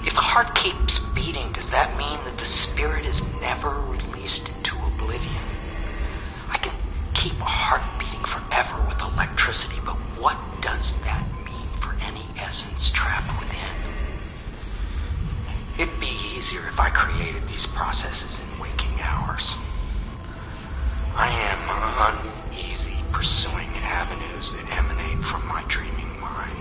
If the heart keeps beating, does that mean that the spirit is never released into oblivion? I can keep a heart beating forever with electricity, but what does that mean for any essence trapped within? It'd be easier if I created these processes in waking hours. I am uneasy pursuing avenues that emanate from my dreaming mind.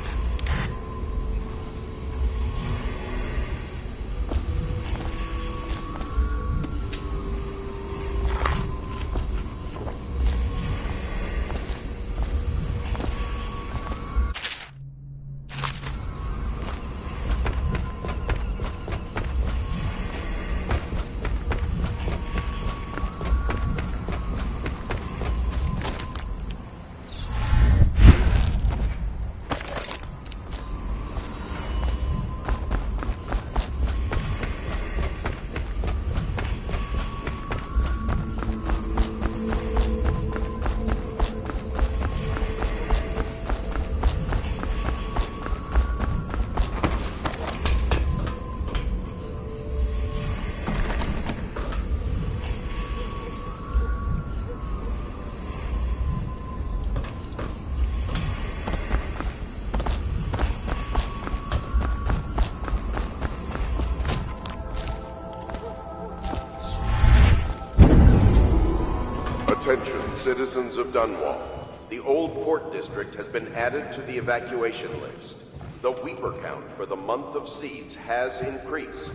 Attention, citizens of Dunwall. The Old Port District has been added to the evacuation list. The Weeper count for the month of seeds has increased.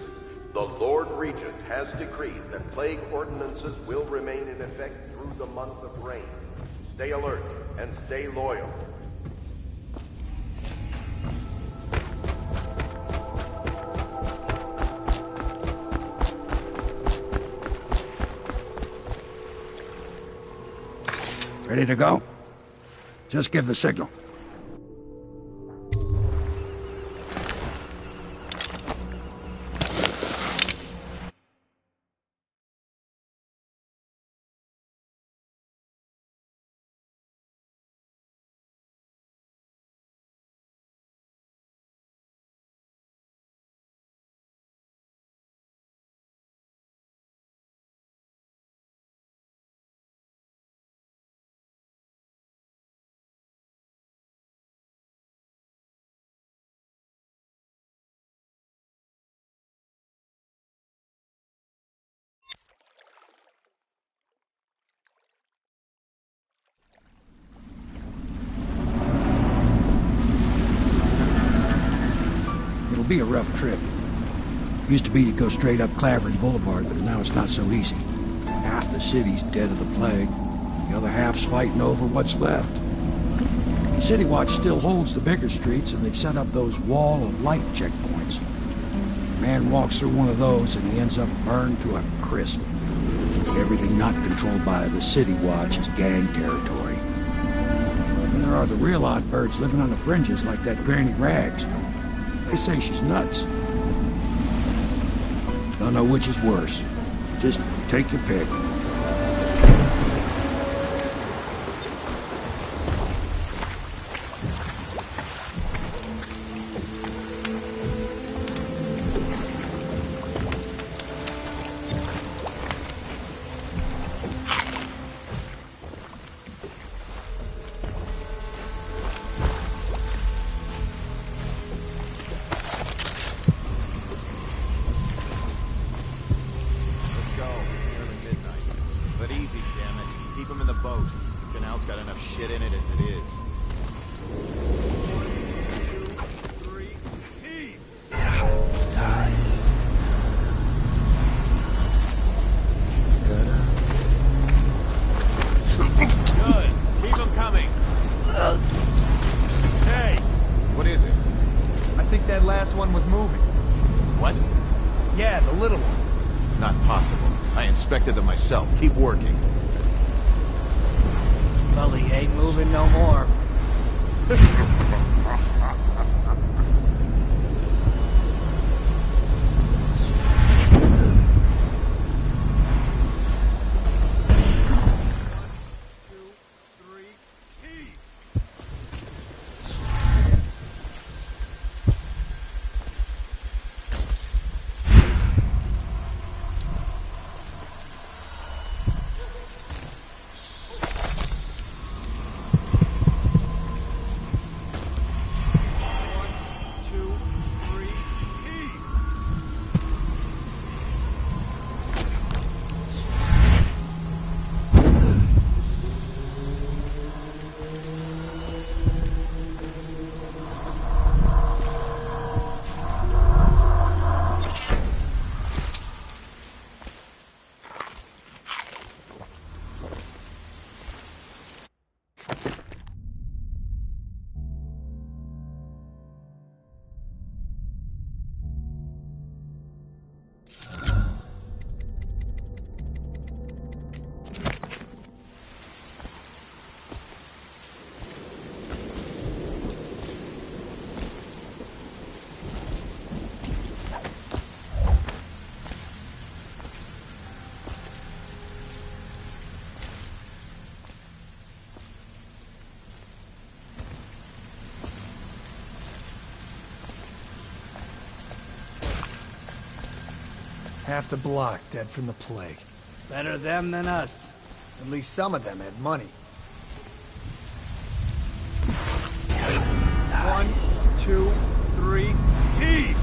The Lord Regent has decreed that plague ordinances will remain in effect through the month of rain. Stay alert and stay loyal. Ready to go? Just give the signal. Be a rough trip. Used to be to go straight up Clavering Boulevard, but now it's not so easy. Half the city's dead of the plague. The other half's fighting over what's left. The City Watch still holds the bigger streets, and they've set up those wall of light checkpoints. A man walks through one of those, and he ends up burned to a crisp. Everything not controlled by the City Watch is gang territory. And there are the real odd birds living on the fringes, like that Granny Rags. They say she's nuts. Don't know which is worse. Just take your pick. Keep working. Well, he ain't moving no more. Half the block dead from the plague. Better them than us. At least some of them had money. 1, 2, 3, heave!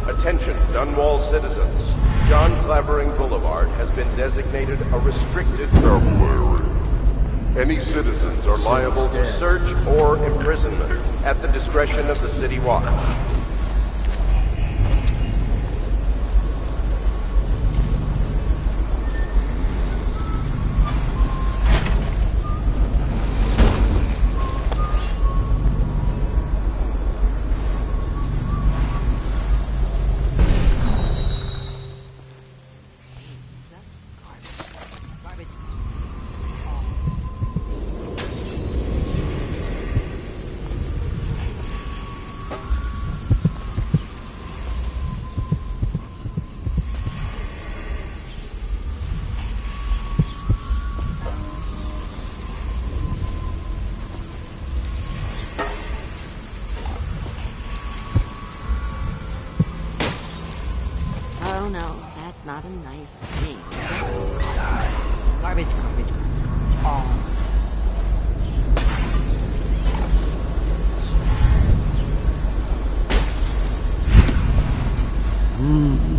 Attention, Dunwall citizens. John Clavering Boulevard has been designated a restricted area. Any citizens are liable to search or imprisonment at the discretion of the City Watch. Oh no, that's not a nice thing. Garbage, garbage, garbage, all.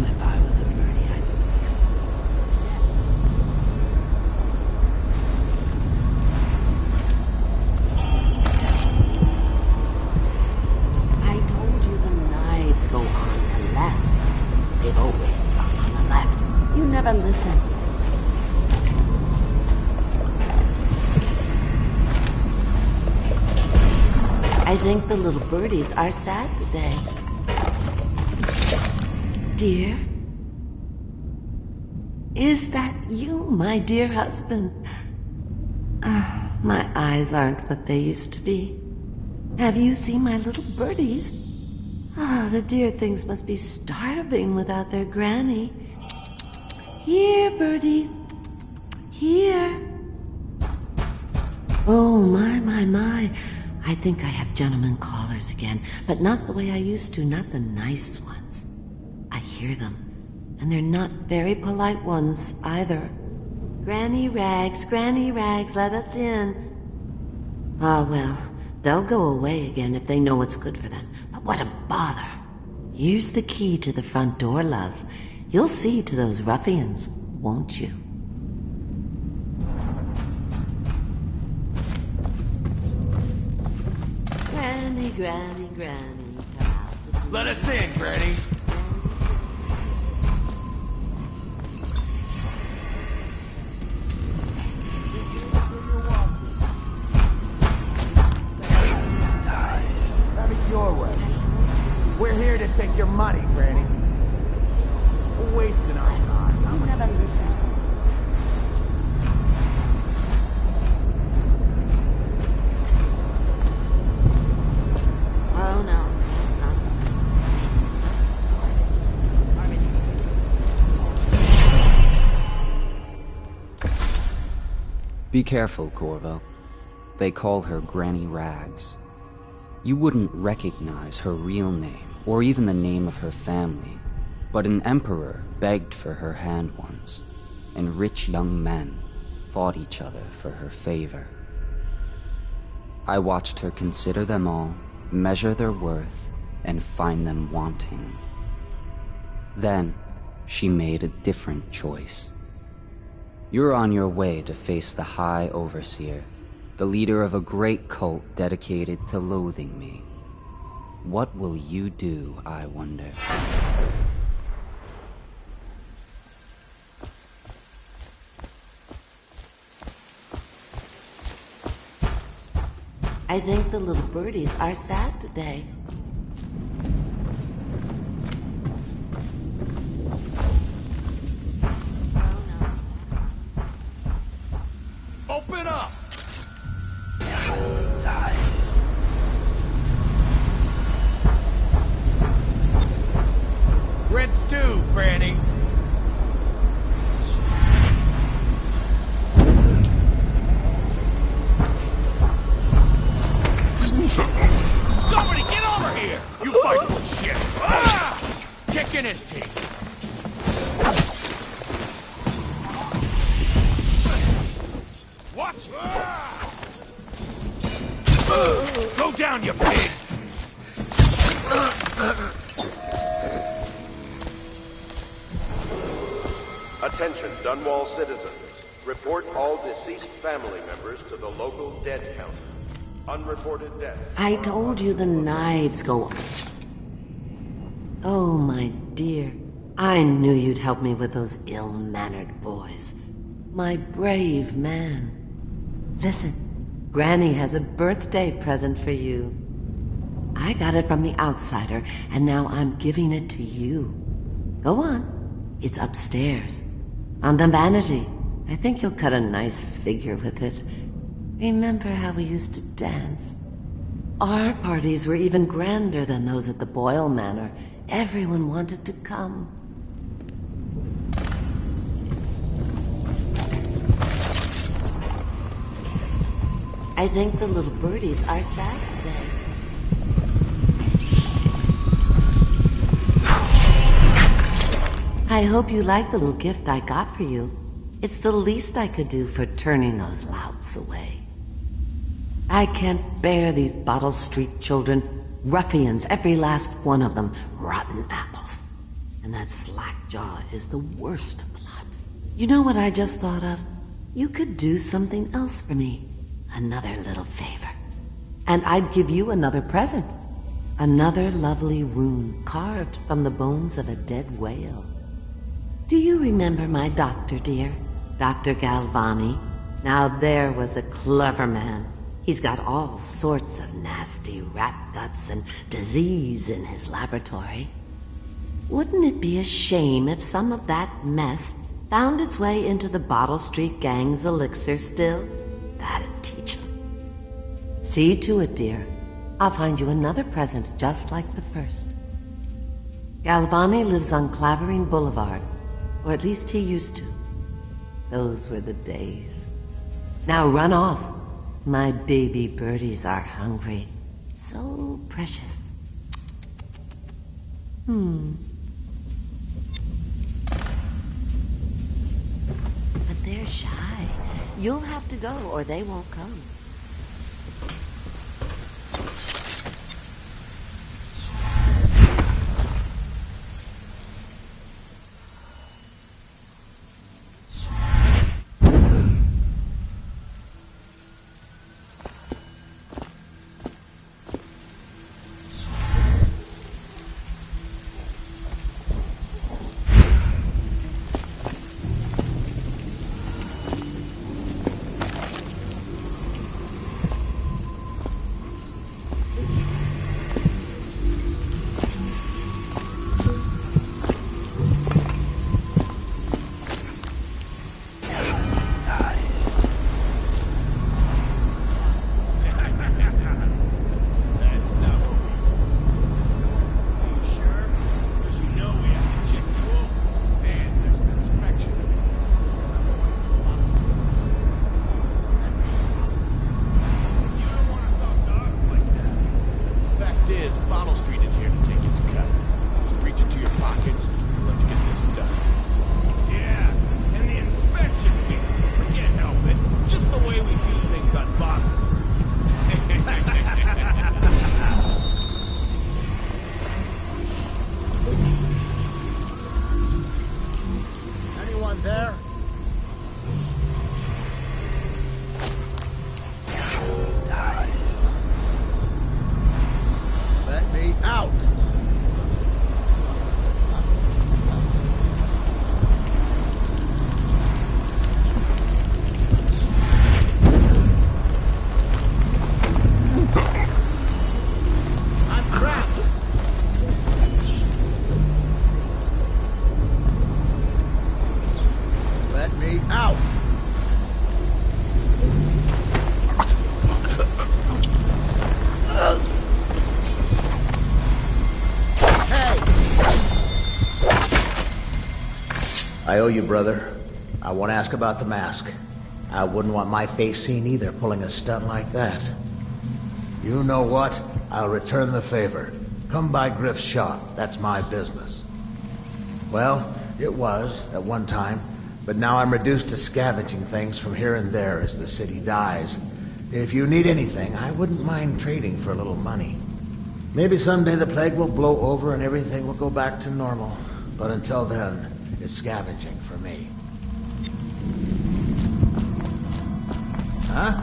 If I was a birdie, I told you the knives go on the left. They've always gone on the left. You never listen. I think the little birdies are sad today. Dear? Is that you, my dear husband? My eyes aren't what they used to be. Have you seen my little birdies? The dear things must be starving without their granny. Here, birdies. Here. Oh, my. I think I have gentlemen callers again, but not the way I used to, not the nice ones. I hear them, and they're not very polite ones either. Granny Rags, let us in. Well, they'll go away again if they know what's good for them. But what a bother. Here's the key to the front door, love. You'll see to those ruffians, won't you? Granny. Let us in, Granny. take your money, Granny. We're wasting our time. You never listen. Oh no. Be careful, Corvo. They call her Granny Rags. You wouldn't recognize her real name, or even the name of her family, but an emperor begged for her hand once, and rich young men fought each other for her favor. I watched her consider them all, measure their worth, and find them wanting. Then, she made a different choice. You're on your way to face the High Overseer, the leader of a great cult dedicated to loathing me. What will you do, I wonder? I think the little birdies are sad today. Open up! That's nice. Rent's due, Granny. Somebody get over here! You bite shit! Ah! Kick in his teeth. Watch it! Go down, you pig! Attention, Dunwall citizens. Report all deceased family members to the local dead counter. Unreported deaths. I told you the knives go. Oh, my dear. I knew you'd help me with those ill-mannered boys. My brave man. Listen, Granny has a birthday present for you. I got it from the outsider, and now I'm giving it to you. Go on. It's upstairs. On the vanity. I think you'll cut a nice figure with it. Remember how we used to dance? Our parties were even grander than those at the Boyle Manor. Everyone wanted to come. I think the little birdies are sad today. I hope you like the little gift I got for you. It's the least I could do for turning those louts away. I can't bear these Bottle Street children. Ruffians, every last one of them. Rotten apples. And that slack jaw is the worst lot. You know what I just thought of? You could do something else for me. Another little favor. And I'd give you another present. Another lovely rune carved from the bones of a dead whale. Do you remember my doctor, dear? Dr. Galvani? Now there was a clever man. He's got all sorts of nasty rat guts and disease in his laboratory. Wouldn't it be a shame if some of that mess found its way into the Bottle Street Gang's elixir still? That'd teach them. See to it, dear. I'll find you another present just like the first. Galvani lives on Clavering Boulevard, or at least he used to. Those were the days. Now run off. My baby birdies are hungry. So precious. But they're shy. You'll have to go or they won't come. I owe you, brother. I won't ask about the mask. I wouldn't want my face seen either, pulling a stunt like that. You know what? I'll return the favor. Come by Griff's shop. That's my business. Well, it was, at one time, but now I'm reduced to scavenging things from here and there as the city dies. If you need anything, I wouldn't mind trading for a little money. Maybe someday the plague will blow over and everything will go back to normal. But until then, it's scavenging for me. Huh?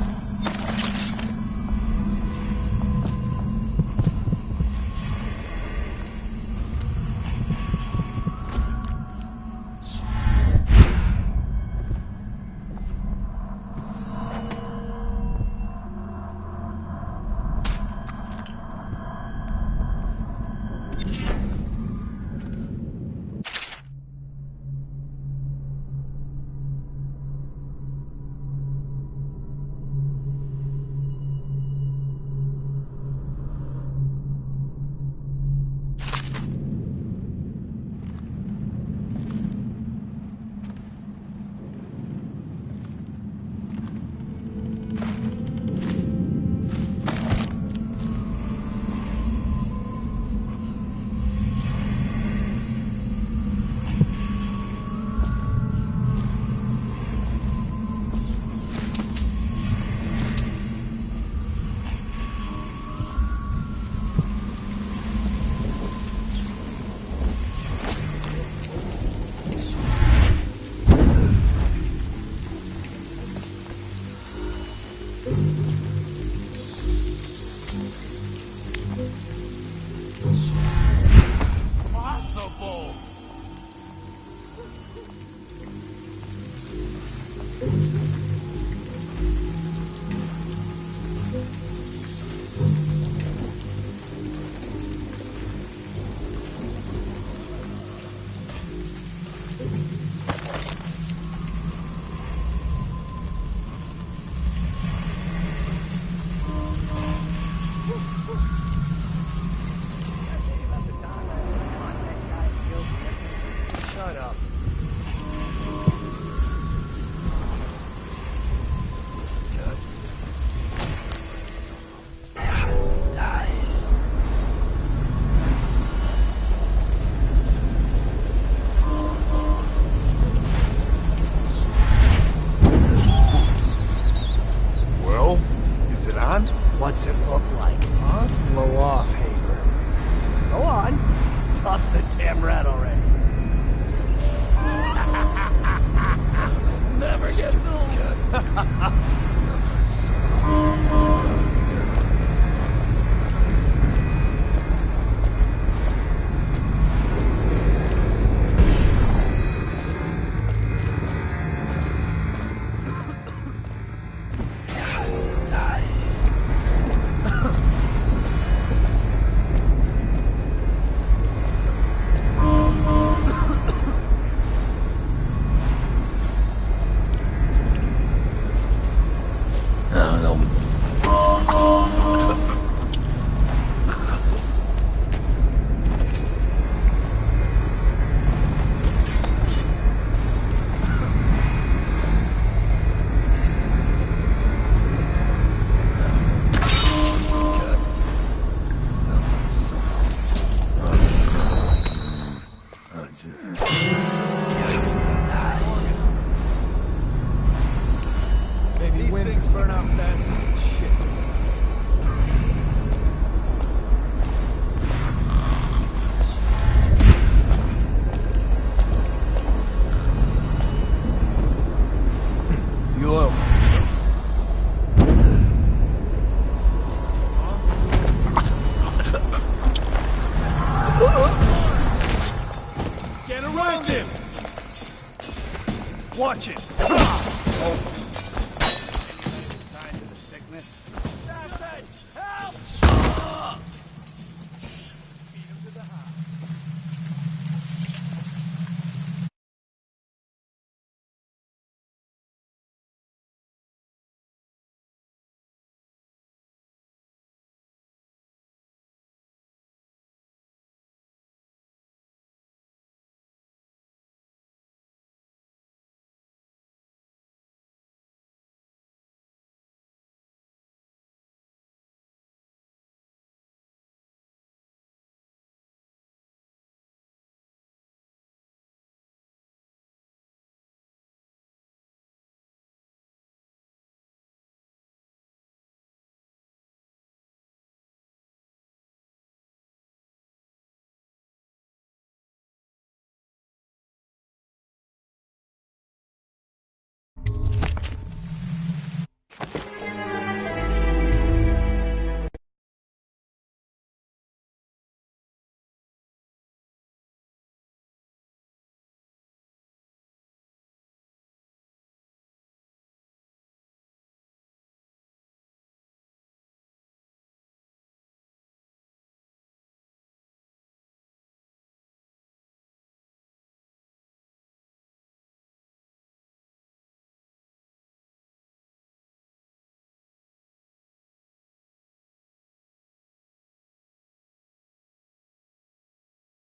Possible. Shut up. Nice. Well, is it on? What's it look like? Huh? Slow off, Haver. Go on. Toss the damn rat already. Never gets old. Nice. Maybe wind burn out fast.